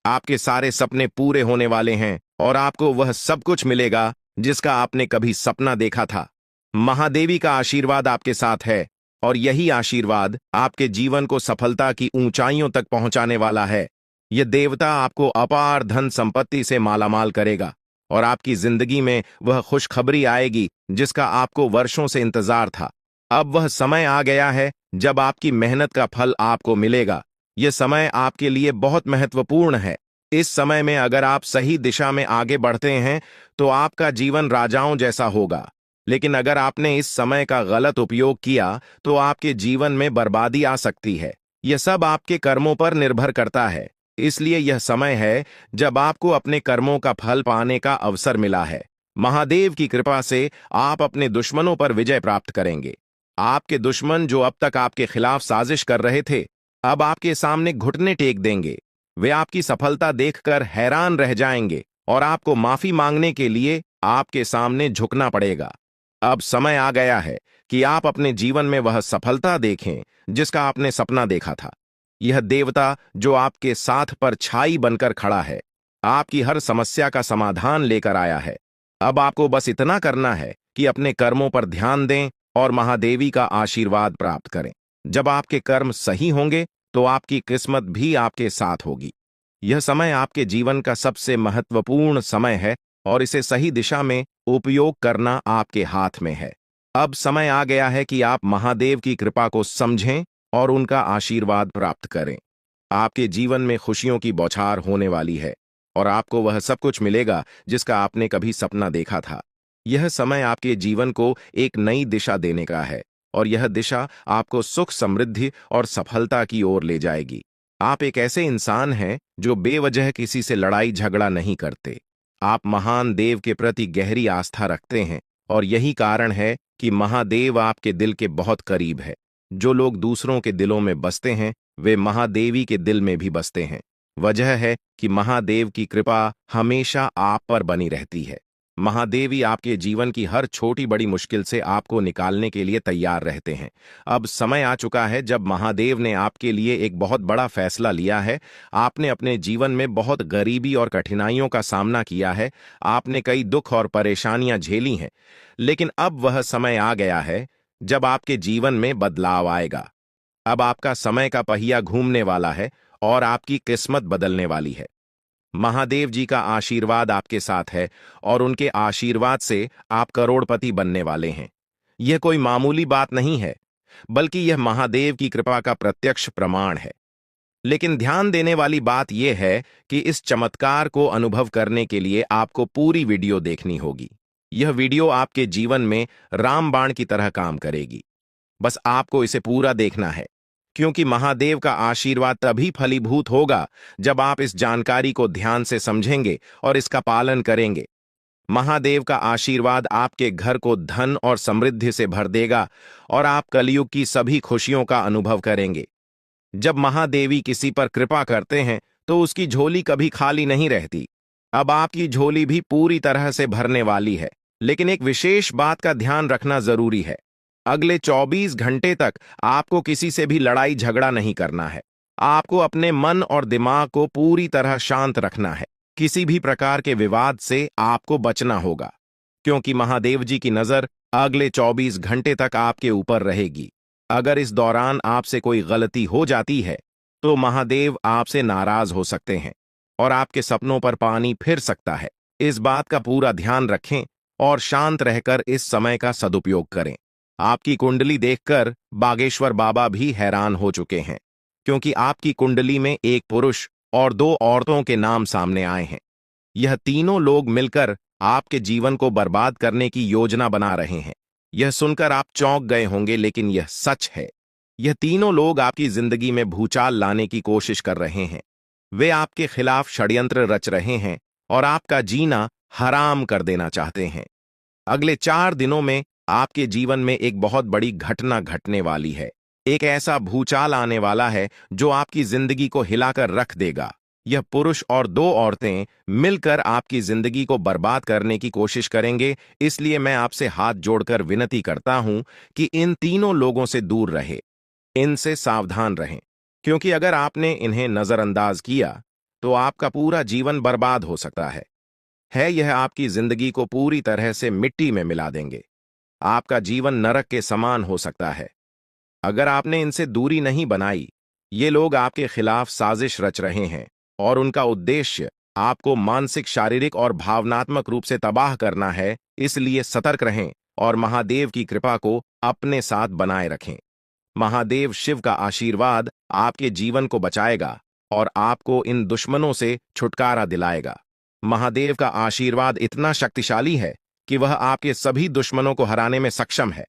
आपके सारे सपने पूरे होने वाले हैं और आपको वह सब कुछ मिलेगा जिसका आपने कभी सपना देखा था। महादेवी का आशीर्वाद आपके साथ है और यही आशीर्वाद आपके जीवन को सफलता की ऊंचाइयों तक पहुंचाने वाला है। यह देवता आपको अपार धन संपत्ति से मालामाल करेगा और आपकी जिंदगी में वह खुशखबरी आएगी जिसका आपको वर्षों से इंतजार था। अब वह समय आ गया है जब आपकी मेहनत का फल आपको मिलेगा। यह समय आपके लिए बहुत महत्वपूर्ण है। इस समय में अगर आप सही दिशा में आगे बढ़ते हैं तो आपका जीवन राजाओं जैसा होगा। लेकिन अगर आपने इस समय का गलत उपयोग किया तो आपके जीवन में बर्बादी आ सकती है। यह सब आपके कर्मों पर निर्भर करता है। इसलिए यह समय है जब आपको अपने कर्मों का फल पाने का अवसर मिला है। महादेव की कृपा से आप अपने दुश्मनों पर विजय प्राप्त करेंगे। आपके दुश्मन जो अब तक आपके खिलाफ साजिश कर रहे थे, अब आपके सामने घुटने टेक देंगे। वे आपकी सफलता देखकर हैरान रह जाएंगे और आपको माफी मांगने के लिए आपके सामने झुकना पड़ेगा। अब समय आ गया है कि आप अपने जीवन में वह सफलता देखें जिसका आपने सपना देखा था। यह देवता जो आपके साथ परछाई बनकर खड़ा है, आपकी हर समस्या का समाधान लेकर आया है। अब आपको बस इतना करना है कि अपने कर्मों पर ध्यान दें और महादेवी का आशीर्वाद प्राप्त करें। जब आपके कर्म सही होंगे तो आपकी किस्मत भी आपके साथ होगी। यह समय आपके जीवन का सबसे महत्वपूर्ण समय है और इसे सही दिशा में उपयोग करना आपके हाथ में है। अब समय आ गया है कि आप महादेव की कृपा को समझें और उनका आशीर्वाद प्राप्त करें। आपके जीवन में खुशियों की बौछार होने वाली है और आपको वह सब कुछ मिलेगा जिसका आपने कभी सपना देखा था। यह समय आपके जीवन को एक नई दिशा देने का है और यह दिशा आपको सुख, समृद्धि और सफलता की ओर ले जाएगी। आप एक ऐसे इंसान हैं जो बेवजह किसी से लड़ाई झगड़ा नहीं करते। आप महान देव के प्रति गहरी आस्था रखते हैं और यही कारण है कि महादेव आपके दिल के बहुत करीब है। जो लोग दूसरों के दिलों में बसते हैं वे महादेवी के दिल में भी बसते हैं। वजह है कि महादेव की कृपा हमेशा आप पर बनी रहती है। महादेवी आपके जीवन की हर छोटी बड़ी मुश्किल से आपको निकालने के लिए तैयार रहते हैं। अब समय आ चुका है जब महादेव ने आपके लिए एक बहुत बड़ा फैसला लिया है। आपने अपने जीवन में बहुत गरीबी और कठिनाइयों का सामना किया है। आपने कई दुख और परेशानियां झेली हैं, लेकिन अब वह समय आ गया है जब आपके जीवन में बदलाव आएगा। अब आपका समय का पहिया घूमने वाला है और आपकी किस्मत बदलने वाली है। महादेव जी का आशीर्वाद आपके साथ है और उनके आशीर्वाद से आप करोड़पति बनने वाले हैं। यह कोई मामूली बात नहीं है, बल्कि यह महादेव की कृपा का प्रत्यक्ष प्रमाण है। लेकिन ध्यान देने वाली बात यह है कि इस चमत्कार को अनुभव करने के लिए आपको पूरी वीडियो देखनी होगी। यह वीडियो आपके जीवन में रामबाण की तरह काम करेगी। बस आपको इसे पूरा देखना है, क्योंकि महादेव का आशीर्वाद तभी फलीभूत होगा जब आप इस जानकारी को ध्यान से समझेंगे और इसका पालन करेंगे। महादेव का आशीर्वाद आपके घर को धन और समृद्धि से भर देगा और आप कलयुग की सभी खुशियों का अनुभव करेंगे। जब महादेवी किसी पर कृपा करते हैं तो उसकी झोली कभी खाली नहीं रहती। अब आपकी झोली भी पूरी तरह से भरने वाली है, लेकिन एक विशेष बात का ध्यान रखना जरूरी है। अगले 24 घंटे तक आपको किसी से भी लड़ाई झगड़ा नहीं करना है। आपको अपने मन और दिमाग को पूरी तरह शांत रखना है। किसी भी प्रकार के विवाद से आपको बचना होगा, क्योंकि महादेव जी की नजर अगले 24 घंटे तक आपके ऊपर रहेगी। अगर इस दौरान आपसे कोई गलती हो जाती है तो महादेव आपसे नाराज हो सकते हैं और आपके सपनों पर पानी फिर सकता है। इस बात का पूरा ध्यान रखें और शांत रहकर इस समय का सदुपयोग करें। आपकी कुंडली देखकर बागेश्वर बाबा भी हैरान हो चुके हैं, क्योंकि आपकी कुंडली में एक पुरुष और 2 औरतों के नाम सामने आए हैं। यह तीनों लोग मिलकर आपके जीवन को बर्बाद करने की योजना बना रहे हैं। यह सुनकर आप चौंक गए होंगे, लेकिन यह सच है। यह तीनों लोग आपकी जिंदगी में भूचाल लाने की कोशिश कर रहे हैं। वे आपके खिलाफ षड्यंत्र रच रहे हैं और आपका जीना हराम कर देना चाहते हैं। अगले 4 दिनों में आपके जीवन में एक बहुत बड़ी घटना घटने वाली है। एक ऐसा भूचाल आने वाला है जो आपकी जिंदगी को हिलाकर रख देगा। यह पुरुष और 2 औरतें मिलकर आपकी जिंदगी को बर्बाद करने की कोशिश करेंगे। इसलिए मैं आपसे हाथ जोड़कर विनती करता हूं कि इन तीनों लोगों से दूर रहे, इनसे सावधान रहें, क्योंकि अगर आपने इन्हें नजरअंदाज किया तो आपका पूरा जीवन बर्बाद हो सकता है। यह आपकी जिंदगी को पूरी तरह से मिट्टी में मिला देंगे। आपका जीवन नरक के समान हो सकता है। अगर आपने इनसे दूरी नहीं बनाई, ये लोग आपके खिलाफ साजिश रच रहे हैं और उनका उद्देश्य आपको मानसिक, शारीरिक और भावनात्मक रूप से तबाह करना है। इसलिए सतर्क रहें और महादेव की कृपा को अपने साथ बनाए रखें। महादेव शिव का आशीर्वाद आपके जीवन को बचाएगा और आपको इन दुश्मनों से छुटकारा दिलाएगा। महादेव का आशीर्वाद इतना शक्तिशाली है कि वह आपके सभी दुश्मनों को हराने में सक्षम है।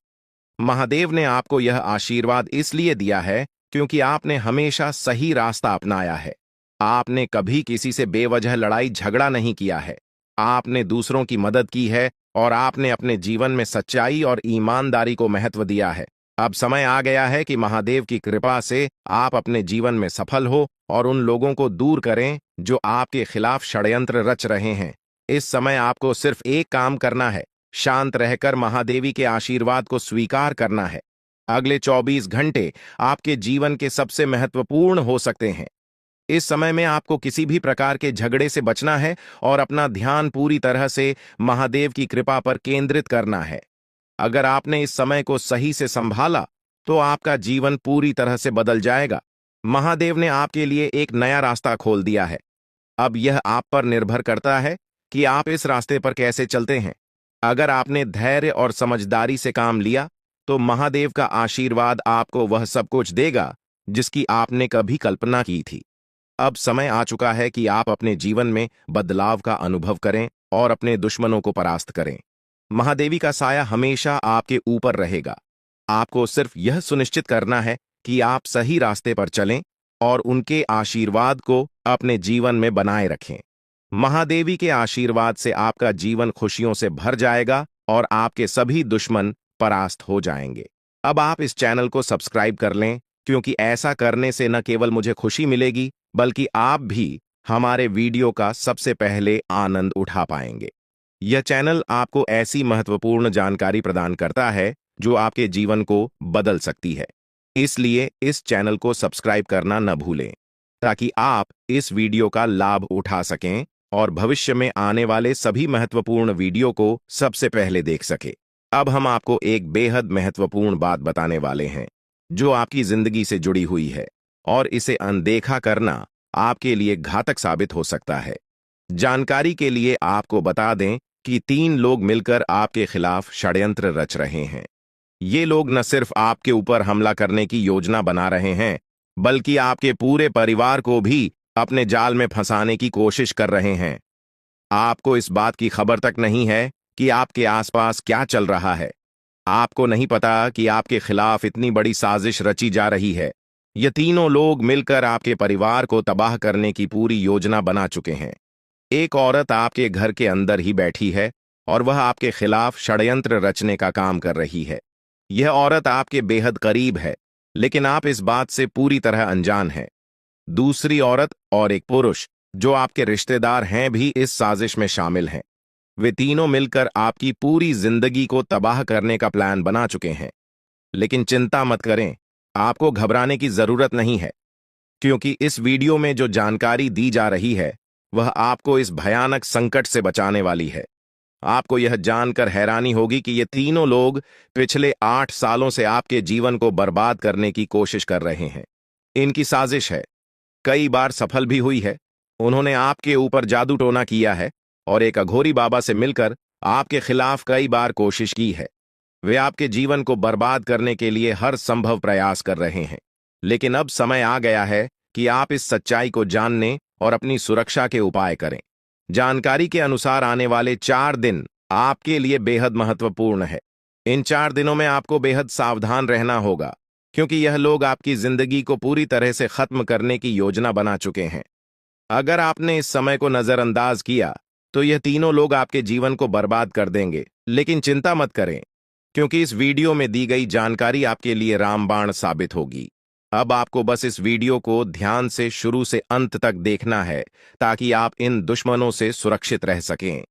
महादेव ने आपको यह आशीर्वाद इसलिए दिया है क्योंकि आपने हमेशा सही रास्ता अपनाया है। आपने कभी किसी से बेवजह लड़ाई झगड़ा नहीं किया है। आपने दूसरों की मदद की है और आपने अपने जीवन में सच्चाई और ईमानदारी को महत्व दिया है। अब समय आ गया है कि महादेव की कृपा से आप अपने जीवन में सफल हो और उन लोगों को दूर करें जो आपके खिलाफ षड्यंत्र रच रहे हैं। इस समय आपको सिर्फ एक काम करना है, शांत रहकर महादेवी के आशीर्वाद को स्वीकार करना है। अगले 24 घंटे आपके जीवन के सबसे महत्वपूर्ण हो सकते हैं। इस समय में आपको किसी भी प्रकार के झगड़े से बचना है और अपना ध्यान पूरी तरह से महादेव की कृपा पर केंद्रित करना है। अगर आपने इस समय को सही से संभाला तो आपका जीवन पूरी तरह से बदल जाएगा। महादेव ने आपके लिए एक नया रास्ता खोल दिया है। अब यह आप पर निर्भर करता है कि आप इस रास्ते पर कैसे चलते हैं। अगर आपने धैर्य और समझदारी से काम लिया तो महादेव का आशीर्वाद आपको वह सब कुछ देगा जिसकी आपने कभी कल्पना की थी। अब समय आ चुका है कि आप अपने जीवन में बदलाव का अनुभव करें और अपने दुश्मनों को परास्त करें। महादेवी का साया हमेशा आपके ऊपर रहेगा। आपको सिर्फ यह सुनिश्चित करना है कि आप सही रास्ते पर चलें और उनके आशीर्वाद को अपने जीवन में बनाए रखें। महादेवी के आशीर्वाद से आपका जीवन खुशियों से भर जाएगा और आपके सभी दुश्मन परास्त हो जाएंगे। अब आप इस चैनल को सब्सक्राइब कर लें, क्योंकि ऐसा करने से न केवल मुझे खुशी मिलेगी, बल्कि आप भी हमारे वीडियो का सबसे पहले आनंद उठा पाएंगे। यह चैनल आपको ऐसी महत्वपूर्ण जानकारी प्रदान करता है जो आपके जीवन को बदल सकती है। इसलिए इस चैनल को सब्सक्राइब करना न भूलें ताकि आप इस वीडियो का लाभ उठा सकें और भविष्य में आने वाले सभी महत्वपूर्ण वीडियो को सबसे पहले देख सकें। अब हम आपको एक बेहद महत्वपूर्ण बात बताने वाले हैं जो आपकी जिंदगी से जुड़ी हुई है और इसे अनदेखा करना आपके लिए घातक साबित हो सकता है। जानकारी के लिए आपको बता दें कि 3 लोग मिलकर आपके खिलाफ षड्यंत्र रच रहे हैं। ये लोग न सिर्फ आपके ऊपर हमला करने की योजना बना रहे हैं, बल्कि आपके पूरे परिवार को भी अपने जाल में फंसाने की कोशिश कर रहे हैं। आपको इस बात की खबर तक नहीं है कि आपके आसपास क्या चल रहा है। आपको नहीं पता कि आपके खिलाफ इतनी बड़ी साजिश रची जा रही है। ये तीनों लोग मिलकर आपके परिवार को तबाह करने की पूरी योजना बना चुके हैं। एक औरत आपके घर के अंदर ही बैठी है और वह आपके खिलाफ षड्यंत्र रचने का काम कर रही है। यह औरत आपके बेहद करीब है, लेकिन आप इस बात से पूरी तरह अनजान हैं। दूसरी औरत और एक पुरुष जो आपके रिश्तेदार हैं भी इस साजिश में शामिल हैं। वे तीनों मिलकर आपकी पूरी जिंदगी को तबाह करने का प्लान बना चुके हैं। लेकिन चिंता मत करें, आपको घबराने की जरूरत नहीं है, क्योंकि इस वीडियो में जो जानकारी दी जा रही है वह आपको इस भयानक संकट से बचाने वाली है। आपको यह जानकर हैरानी होगी कि ये तीनों लोग पिछले 8 सालों से आपके जीवन को बर्बाद करने की कोशिश कर रहे हैं। इनकी साजिश है, कई बार सफल भी हुई है। उन्होंने आपके ऊपर जादू टोना किया है और एक अघोरी बाबा से मिलकर आपके खिलाफ कई बार कोशिश की है। वे आपके जीवन को बर्बाद करने के लिए हर संभव प्रयास कर रहे हैं। लेकिन अब समय आ गया है कि आप इस सच्चाई को जानने और अपनी सुरक्षा के उपाय करें। जानकारी के अनुसार आने वाले 4 दिन आपके लिए बेहद महत्वपूर्ण है। इन 4 दिनों में आपको बेहद सावधान रहना होगा, क्योंकि यह लोग आपकी जिंदगी को पूरी तरह से खत्म करने की योजना बना चुके हैं। अगर आपने इस समय को नजरअंदाज किया तो यह तीनों लोग आपके जीवन को बर्बाद कर देंगे। लेकिन चिंता मत करें, क्योंकि इस वीडियो में दी गई जानकारी आपके लिए रामबाण साबित होगी। अब आपको बस इस वीडियो को ध्यान से शुरू से अंत तक देखना है ताकि आप इन दुश्मनों से सुरक्षित रह सकें।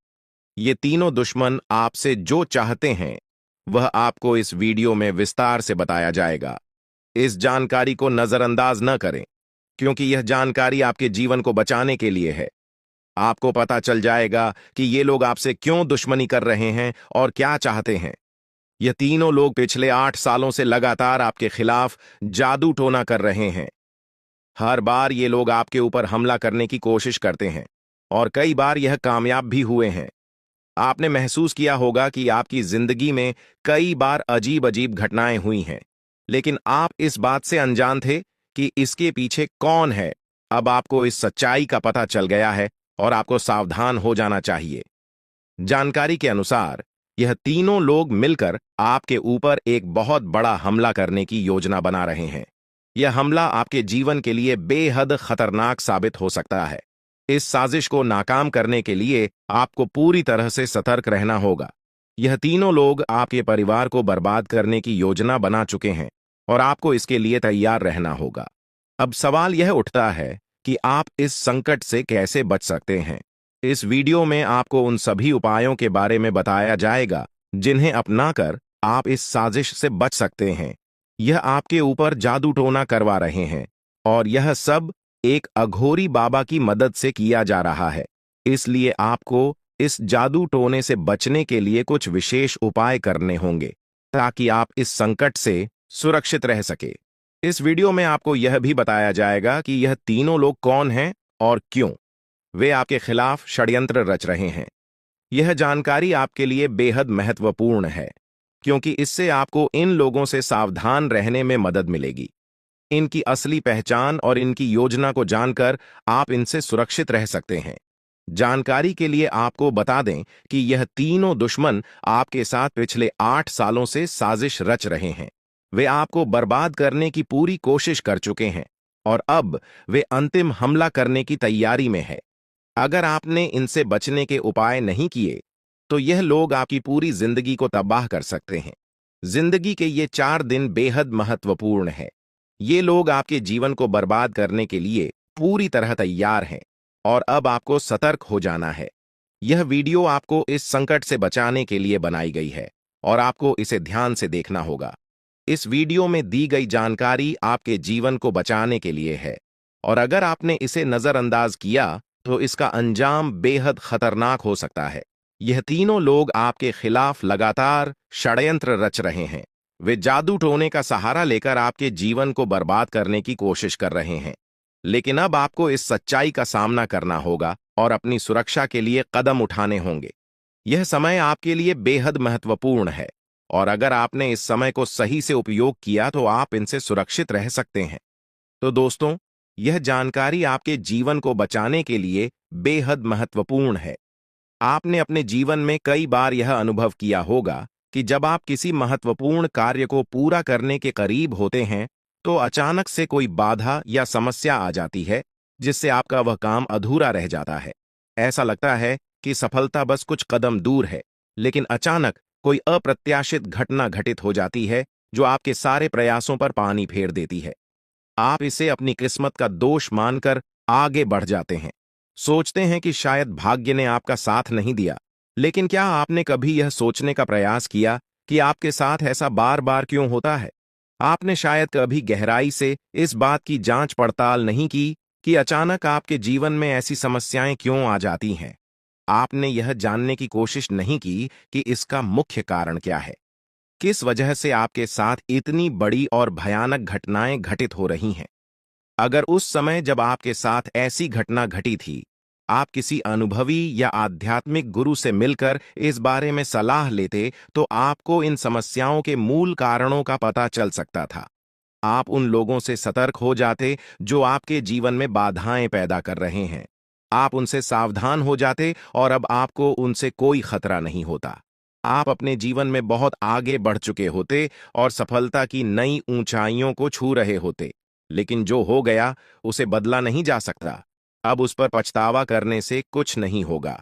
ये तीनों दुश्मन आपसे जो चाहते हैं वह आपको इस वीडियो में विस्तार से बताया जाएगा। इस जानकारी को नजरअंदाज न करें, क्योंकि यह जानकारी आपके जीवन को बचाने के लिए है। आपको पता चल जाएगा कि ये लोग आपसे क्यों दुश्मनी कर रहे हैं और क्या चाहते हैं। ये तीनों लोग पिछले 8 सालों से लगातार आपके खिलाफ जादू टोना कर रहे हैं। हर बार ये लोग आपके ऊपर हमला करने की कोशिश करते हैं और कई बार यह कामयाब भी हुए हैं। आपने महसूस किया होगा कि आपकी जिंदगी में कई बार अजीब अजीब घटनाएं हुई हैं, लेकिन आप इस बात से अनजान थे कि इसके पीछे कौन है। अब आपको इस सच्चाई का पता चल गया है और आपको सावधान हो जाना चाहिए। जानकारी के अनुसार यह तीनों लोग मिलकर आपके ऊपर एक बहुत बड़ा हमला करने की योजना बना रहे हैं। यह हमला आपके जीवन के लिए बेहद खतरनाक साबित हो सकता है। इस साजिश को नाकाम करने के लिए आपको पूरी तरह से सतर्क रहना होगा। यह तीनों लोग आपके परिवार को बर्बाद करने की योजना बना चुके हैं और आपको इसके लिए तैयार रहना होगा। अब सवाल यह उठता है कि आप इस संकट से कैसे बच सकते हैं। इस वीडियो में आपको उन सभी उपायों के बारे में बताया जाएगा जिन्हें अपनाकर आप इस साजिश से बच सकते हैं। यह आपके ऊपर जादू टोना करवा रहे हैं और यह सब एक अघोरी बाबा की मदद से किया जा रहा है। इसलिए आपको इस जादू टोने से बचने के लिए कुछ विशेष उपाय करने होंगे ताकि आप इस संकट से सुरक्षित रह सके। इस वीडियो में आपको यह भी बताया जाएगा कि यह तीनों लोग कौन हैं और क्यों वे आपके खिलाफ षड्यंत्र रच रहे हैं। यह जानकारी आपके लिए बेहद महत्वपूर्ण है, क्योंकि इससे आपको इन लोगों से सावधान रहने में मदद मिलेगी। इनकी असली पहचान और इनकी योजना को जानकर आप इनसे सुरक्षित रह सकते हैं। जानकारी के लिए आपको बता दें कि यह तीनों दुश्मन आपके साथ पिछले 8 सालों से साजिश रच रहे हैं। वे आपको बर्बाद करने की पूरी कोशिश कर चुके हैं और अब वे अंतिम हमला करने की तैयारी में है। अगर आपने इनसे बचने के उपाय नहीं किए तो यह लोग आपकी पूरी जिंदगी को तबाह कर सकते हैं। जिंदगी के ये 4 दिन बेहद महत्वपूर्ण है। ये लोग आपके जीवन को बर्बाद करने के लिए पूरी तरह तैयार हैं। और अब आपको सतर्क हो जाना है। यह वीडियो आपको इस संकट से बचाने के लिए बनाई गई है और आपको इसे ध्यान से देखना होगा। इस वीडियो में दी गई जानकारी आपके जीवन को बचाने के लिए है और अगर आपने इसे नजरअंदाज किया तो इसका अंजाम बेहद खतरनाक हो सकता है। यह तीनों लोग आपके खिलाफ लगातार षड्यंत्र रच रहे हैं। वे जादू टोने का सहारा लेकर आपके जीवन को बर्बाद करने की कोशिश कर रहे हैं। लेकिन अब आपको इस सच्चाई का सामना करना होगा और अपनी सुरक्षा के लिए कदम उठाने होंगे। यह समय आपके लिए बेहद महत्वपूर्ण है और अगर आपने इस समय को सही से उपयोग किया तो आप इनसे सुरक्षित रह सकते हैं। तो दोस्तों, यह जानकारी आपके जीवन को बचाने के लिए बेहद महत्वपूर्ण है। आपने अपने जीवन में कई बार यह अनुभव किया होगा कि जब आप किसी महत्वपूर्ण कार्य को पूरा करने के करीब होते हैं तो अचानक से कोई बाधा या समस्या आ जाती है जिससे आपका वह काम अधूरा रह जाता है। ऐसा लगता है कि सफलता बस कुछ कदम दूर है, लेकिन अचानक कोई अप्रत्याशित घटना घटित हो जाती है जो आपके सारे प्रयासों पर पानी फेर देती है। आप इसे अपनी किस्मत का दोष मानकर आगे बढ़ जाते हैं। सोचते हैं कि शायद भाग्य ने आपका साथ नहीं दिया। लेकिन क्या आपने कभी यह सोचने का प्रयास किया कि आपके साथ ऐसा बार बार क्यों होता है? आपने शायद कभी गहराई से इस बात की जांच पड़ताल नहीं की कि अचानक आपके जीवन में ऐसी समस्याएं क्यों आ जाती हैं। आपने यह जानने की कोशिश नहीं की कि इसका मुख्य कारण क्या है। किस वजह से आपके साथ इतनी बड़ी और भयानक घटनाएं घटित हो रही हैं। अगर उस समय जब आपके साथ ऐसी घटना घटी थी, आप किसी अनुभवी या आध्यात्मिक गुरु से मिलकर इस बारे में सलाह लेते तो आपको इन समस्याओं के मूल कारणों का पता चल सकता था। आप उन लोगों से सतर्क हो जाते जो आपके जीवन में बाधाएं पैदा कर रहे हैं। आप उनसे सावधान हो जाते और अब आपको उनसे कोई खतरा नहीं होता। आप अपने जीवन में बहुत आगे बढ़ चुके होते और सफलता की नई ऊंचाइयों को छू रहे होते। लेकिन जो हो गया उसे बदला नहीं जा सकता। अब उस पर पछतावा करने से कुछ नहीं होगा।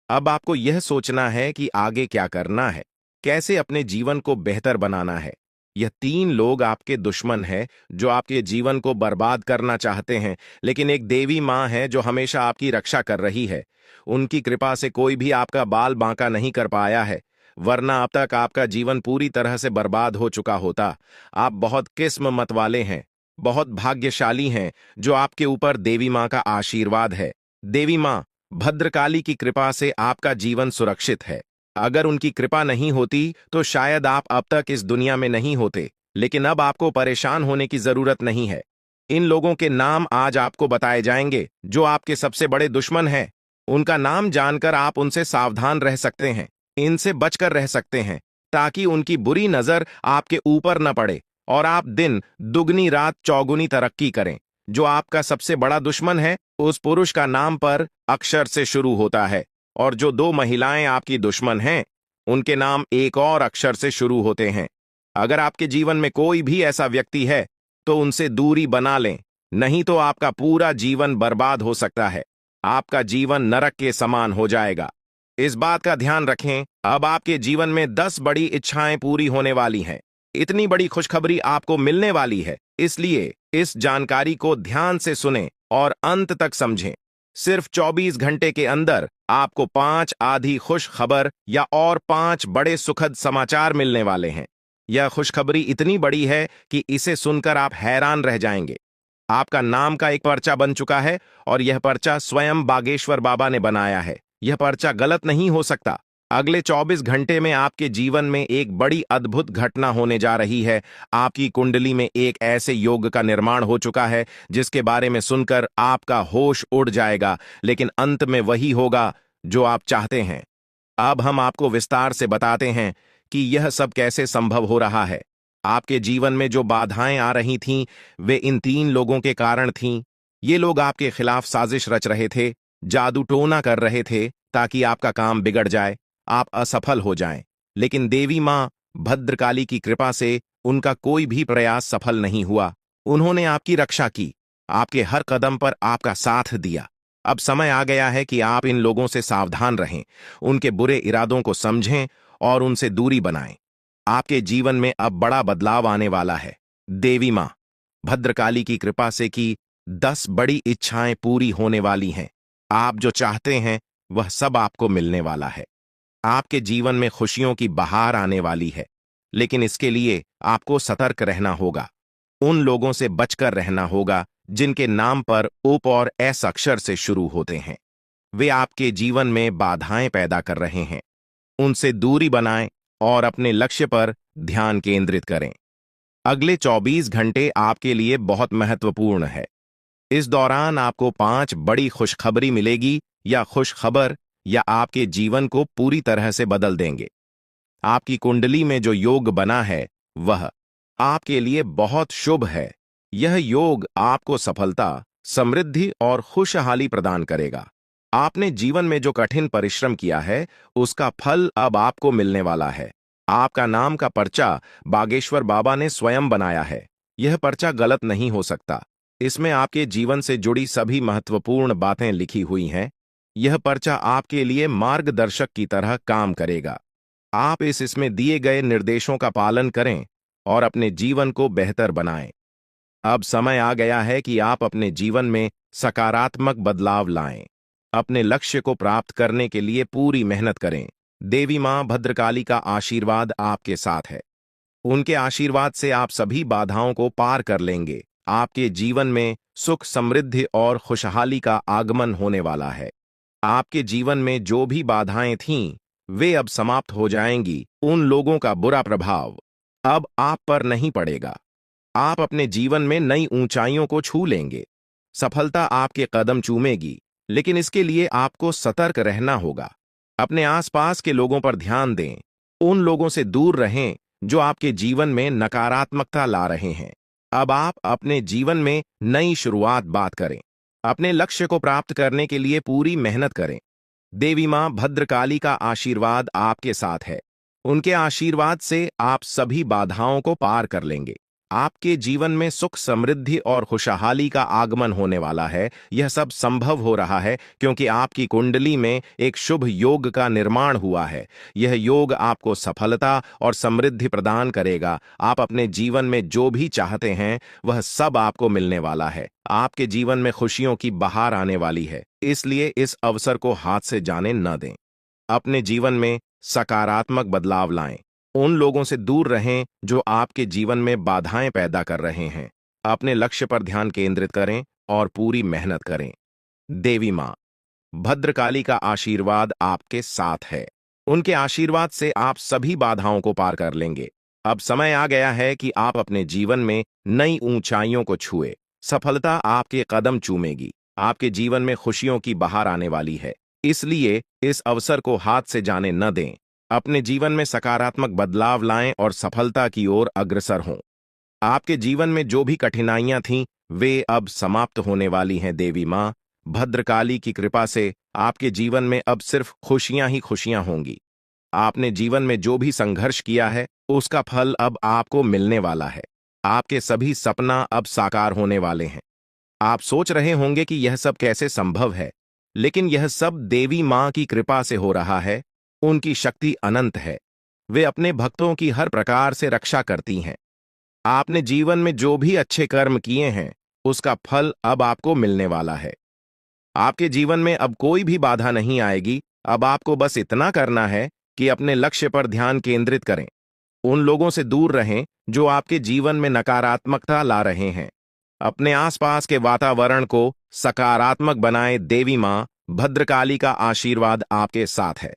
अब आपको यह सोचना है कि आगे क्या करना है, कैसे अपने जीवन को बेहतर बनाना है। यह तीन लोग आपके दुश्मन हैं जो आपके जीवन को बर्बाद करना चाहते हैं, लेकिन एक देवी माँ है जो हमेशा आपकी रक्षा कर रही है। उनकी कृपा से कोई भी आपका बाल बांका नहीं कर पाया है, वरना अब तक आपका जीवन पूरी तरह से बर्बाद हो चुका होता। आप बहुत किस्मत वाले हैं, बहुत भाग्यशाली हैं जो आपके ऊपर देवी माँ का आशीर्वाद है। देवी माँ भद्रकाली की कृपा से आपका जीवन सुरक्षित है। अगर उनकी कृपा नहीं होती तो शायद आप अब तक इस दुनिया में नहीं होते। लेकिन अब आपको परेशान होने की जरूरत नहीं है। इन लोगों के नाम आज आपको बताए जाएंगे जो आपके सबसे बड़े दुश्मन हैं। उनका नाम जानकर आप उनसे सावधान रह सकते हैं, इनसे बचकर रह सकते हैं, ताकि उनकी बुरी नजर आपके ऊपर न पड़े और आप दिन दुगनी रात चौगुनी तरक्की करें। जो आपका सबसे बड़ा दुश्मन है उस पुरुष का नाम पर अक्षर से शुरू होता है और जो दो महिलाएं आपकी दुश्मन हैं उनके नाम एक और अक्षर से शुरू होते हैं। अगर आपके जीवन में कोई भी ऐसा व्यक्ति है तो उनसे दूरी बना लें, नहीं तो आपका पूरा जीवन बर्बाद हो सकता है। आपका जीवन नरक के समान हो जाएगा। इस बात का ध्यान रखें, अब आपके जीवन में 10 बड़ी इच्छाएं पूरी होने वाली हैं। इतनी बड़ी खुशखबरी आपको मिलने वाली है, इसलिए इस जानकारी को ध्यान से सुनें और अंत तक समझें। सिर्फ 24 घंटे के अंदर आपको 5 आधी खुश खबर या और 5 बड़े सुखद समाचार मिलने वाले हैं। यह खुशखबरी इतनी बड़ी है कि इसे सुनकर आप हैरान रह जाएंगे। आपका नाम का एक पर्चा बन चुका है और यह पर्चा स्वयं बागेश्वर बाबा ने बनाया है। यह पर्चा गलत नहीं हो सकता। अगले 24 घंटे में आपके जीवन में एक बड़ी अद्भुत घटना होने जा रही है। आपकी कुंडली में एक ऐसे योग का निर्माण हो चुका है जिसके बारे में सुनकर आपका होश उड़ जाएगा, लेकिन अंत में वही होगा जो आप चाहते हैं। अब हम आपको विस्तार से बताते हैं कि यह सब कैसे संभव हो रहा है। आपके जीवन में जो बाधाएं आ रही थीं, वे इन तीन लोगों के कारण थीं। ये लोग आपके खिलाफ साजिश रच रहे थे, जादू टोना कर रहे थे ताकि आपका काम बिगड़ जाए, आप असफल हो जाएं। लेकिन देवी मां भद्रकाली की कृपा से उनका कोई भी प्रयास सफल नहीं हुआ। उन्होंने आपकी रक्षा की, आपके हर कदम पर आपका साथ दिया। अब समय आ गया है कि आप इन लोगों से सावधान रहें, उनके बुरे इरादों को समझें और उनसे दूरी बनाएं। आपके जीवन में अब बड़ा बदलाव आने वाला है। देवी मां भद्रकाली की कृपा से की 10 बड़ी इच्छाएं पूरी होने वाली हैं। आप जो चाहते हैं वह सब आपको मिलने वाला है। आपके जीवन में खुशियों की बहार आने वाली है, लेकिन इसके लिए आपको सतर्क रहना होगा। उन लोगों से बचकर रहना होगा जिनके नाम पर उप और एस अक्षर से शुरू होते हैं। वे आपके जीवन में बाधाएं पैदा कर रहे हैं। उनसे दूरी बनाएं और अपने लक्ष्य पर ध्यान केंद्रित करें। अगले 24 घंटे आपके लिए बहुत महत्वपूर्ण है। इस दौरान आपको 5 बड़ी खुशखबरी मिलेगी या खुशखबर या आपके जीवन को पूरी तरह से बदल देंगे। आपकी कुंडली में जो योग बना है वह आपके लिए बहुत शुभ है। यह योग आपको सफलता, समृद्धि और खुशहाली प्रदान करेगा। आपने जीवन में जो कठिन परिश्रम किया है उसका फल अब आपको मिलने वाला है। आपका नाम का पर्चा बागेश्वर बाबा ने स्वयं बनाया है। यह पर्चा गलत नहीं हो सकता। इसमें आपके जीवन से जुड़ी सभी महत्वपूर्ण बातें लिखी हुई हैं। यह पर्चा आपके लिए मार्गदर्शक की तरह काम करेगा। आप इसमें दिए गए निर्देशों का पालन करें और अपने जीवन को बेहतर बनाएं। अब समय आ गया है कि आप अपने जीवन में सकारात्मक बदलाव लाएं। अपने लक्ष्य को प्राप्त करने के लिए पूरी मेहनत करें। देवी मां भद्रकाली का आशीर्वाद आपके साथ है। उनके आशीर्वाद से आप सभी बाधाओं को पार कर लेंगे। आपके जीवन में सुख, समृद्धि और खुशहाली का आगमन होने वाला है। आपके जीवन में जो भी बाधाएं थीं, वे अब समाप्त हो जाएंगी। उन लोगों का बुरा प्रभाव अब आप पर नहीं पड़ेगा। आप अपने जीवन में नई ऊंचाइयों को छू लेंगे। सफलता आपके कदम चूमेगी, लेकिन इसके लिए आपको सतर्क रहना होगा। अपने आसपास के लोगों पर ध्यान दें। उन लोगों से दूर रहें जो आपके जीवन में नकारात्मकता ला रहे हैं। अब आप अपने जीवन में नई शुरुआत बात करें। अपने लक्ष्य को प्राप्त करने के लिए पूरी मेहनत करें। देवी मां भद्रकाली का आशीर्वाद आपके साथ है। उनके आशीर्वाद से आप सभी बाधाओं को पार कर लेंगे। आपके जीवन में सुख, समृद्धि और खुशहाली का आगमन होने वाला है। यह सब संभव हो रहा है क्योंकि आपकी कुंडली में एक शुभ योग का निर्माण हुआ है। यह योग आपको सफलता और समृद्धि प्रदान करेगा। आप अपने जीवन में जो भी चाहते हैं वह सब आपको मिलने वाला है। आपके जीवन में खुशियों की बहार आने वाली है, इसलिए इस अवसर को हाथ से जाने न दें। अपने जीवन में सकारात्मक बदलाव लाएं। उन लोगों से दूर रहें जो आपके जीवन में बाधाएं पैदा कर रहे हैं। अपने लक्ष्य पर ध्यान केंद्रित करें और पूरी मेहनत करें। देवी मां भद्रकाली का आशीर्वाद आपके साथ है। उनके आशीर्वाद से आप सभी बाधाओं को पार कर लेंगे। अब समय आ गया है कि आप अपने जीवन में नई ऊंचाइयों को छुए। सफलता आपके कदम चूमेगी। आपके जीवन में खुशियों की बहार आने वाली है, इसलिए इस अवसर को हाथ से जाने न दें। अपने जीवन में सकारात्मक बदलाव लाएं और सफलता की ओर अग्रसर हों। आपके जीवन में जो भी कठिनाइयां थीं, वे अब समाप्त होने वाली हैं। देवी मां भद्रकाली की कृपा से आपके जीवन में अब सिर्फ खुशियां ही खुशियां होंगी। आपने जीवन में जो भी संघर्ष किया है उसका फल अब आपको मिलने वाला है। आपके सभी सपना अब साकार होने वाले हैं। आप सोच रहे होंगे कि यह सब कैसे संभव है, लेकिन यह सब देवी मां की कृपा से हो रहा है। उनकी शक्ति अनंत है। वे अपने भक्तों की हर प्रकार से रक्षा करती हैं। आपने जीवन में जो भी अच्छे कर्म किए हैं उसका फल अब आपको मिलने वाला है। आपके जीवन में अब कोई भी बाधा नहीं आएगी। अब आपको बस इतना करना है कि अपने लक्ष्य पर ध्यान केंद्रित करें। उन लोगों से दूर रहें जो आपके जीवन में नकारात्मकता ला रहे हैं। अपने आसपास के वातावरण को सकारात्मक बनाएं। देवी मां भद्रकाली का आशीर्वाद आपके साथ है।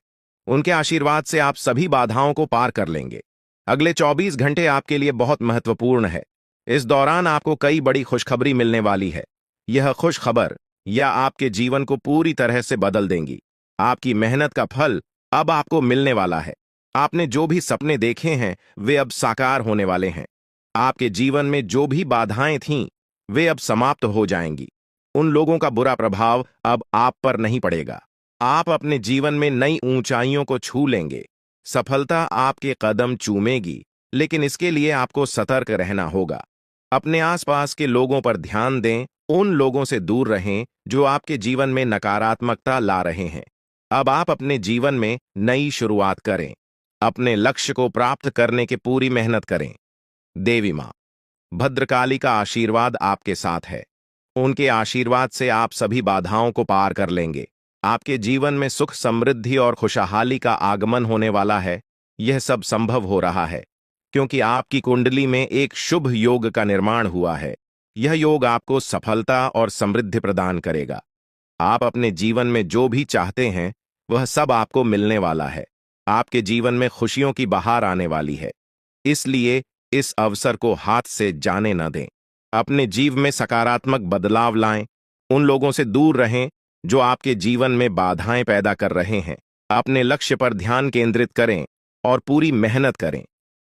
उनके आशीर्वाद से आप सभी बाधाओं को पार कर लेंगे। अगले 24 घंटे आपके लिए बहुत महत्वपूर्ण है। इस दौरान आपको कई बड़ी खुशखबरी मिलने वाली है। यह खुशखबर या आपके जीवन को पूरी तरह से बदल देंगी। आपकी मेहनत का फल अब आपको मिलने वाला है। आपने जो भी सपने देखे हैं वे अब साकार होने वाले हैं। आपके जीवन में जो भी बाधाएं थीं वे अब समाप्त हो जाएंगी। उन लोगों का बुरा प्रभाव अब आप पर नहीं पड़ेगा। आप अपने जीवन में नई ऊंचाइयों को छू लेंगे। सफलता आपके कदम चूमेगी, लेकिन इसके लिए आपको सतर्क रहना होगा। अपने आसपास के लोगों पर ध्यान दें। उन लोगों से दूर रहें जो आपके जीवन में नकारात्मकता ला रहे हैं। अब आप अपने जीवन में नई शुरुआत करें। अपने लक्ष्य को प्राप्त करने की पूरी मेहनत करें। देवी मां भद्रकाली का आशीर्वाद आपके साथ है। उनके आशीर्वाद से आप सभी बाधाओं को पार कर लेंगे। आपके जीवन में सुख, समृद्धि और खुशहाली का आगमन होने वाला है। यह सब संभव हो रहा है क्योंकि आपकी कुंडली में एक शुभ योग का निर्माण हुआ है। यह योग आपको सफलता और समृद्धि प्रदान करेगा। आप अपने जीवन में जो भी चाहते हैं वह सब आपको मिलने वाला है। आपके जीवन में खुशियों की बहार आने वाली है, इसलिए इस अवसर को हाथ से जाने न दें। अपने जीवन में सकारात्मक बदलाव लाएं। उन लोगों से दूर रहें जो आपके जीवन में बाधाएं पैदा कर रहे हैं। अपने लक्ष्य पर ध्यान केंद्रित करें और पूरी मेहनत करें।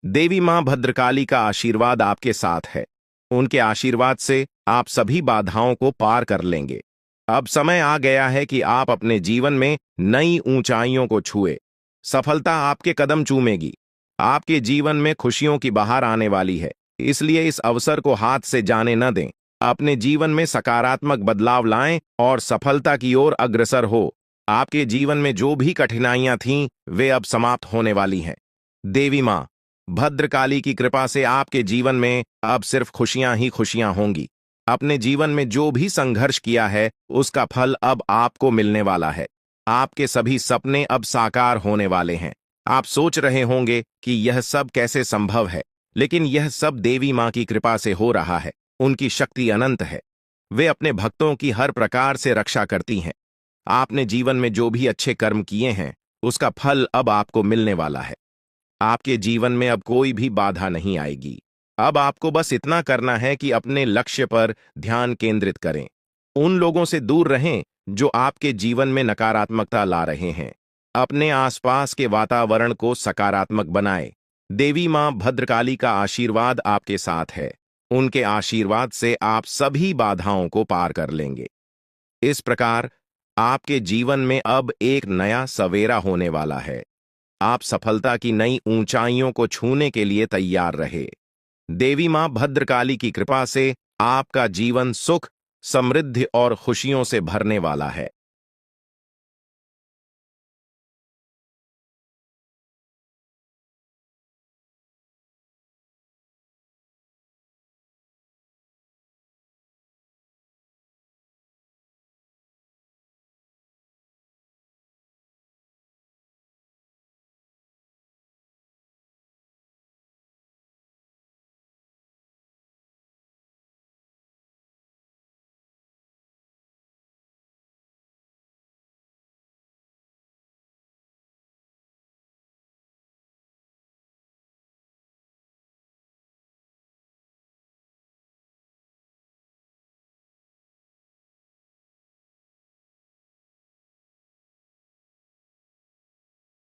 देवी मां भद्रकाली का आशीर्वाद आपके साथ है। उनके आशीर्वाद से आप सभी बाधाओं को पार कर लेंगे। अब समय आ गया है कि आप अपने जीवन में नई ऊंचाइयों को छुए। सफलता आपके कदम चूमेगी। आपके जीवन में खुशियों की बहार आने वाली है, इसलिए इस अवसर को हाथ से जाने न दें। अपने जीवन में सकारात्मक बदलाव लाएं और सफलता की ओर अग्रसर हो। आपके जीवन में जो भी कठिनाइयां थीं, वे अब समाप्त होने वाली हैं। देवी मां भद्रकाली की कृपा से आपके जीवन में अब सिर्फ खुशियां ही खुशियां होंगी। अपने जीवन में जो भी संघर्ष किया है उसका फल अब आपको मिलने वाला है। आपके सभी सपने अब साकार होने वाले हैं। आप सोच रहे होंगे कि यह सब कैसे संभव है, लेकिन यह सब देवी मां की कृपा से हो रहा है। उनकी शक्ति अनंत है। वे अपने भक्तों की हर प्रकार से रक्षा करती हैं। आपने जीवन में जो भी अच्छे कर्म किए हैं उसका फल अब आपको मिलने वाला है। आपके जीवन में अब कोई भी बाधा नहीं आएगी। अब आपको बस इतना करना है कि अपने लक्ष्य पर ध्यान केंद्रित करें। उन लोगों से दूर रहें जो आपके जीवन में नकारात्मकता ला रहे हैं। अपने आसपास के वातावरण को सकारात्मक बनाएं। देवी मां भद्रकाली का आशीर्वाद आपके साथ है। उनके आशीर्वाद से आप सभी बाधाओं को पार कर लेंगे। इस प्रकार आपके जीवन में अब एक नया सवेरा होने वाला है। आप सफलता की नई ऊंचाइयों को छूने के लिए तैयार रहे। देवी मां भद्रकाली की कृपा से आपका जीवन सुख, समृद्धि और खुशियों से भरने वाला है।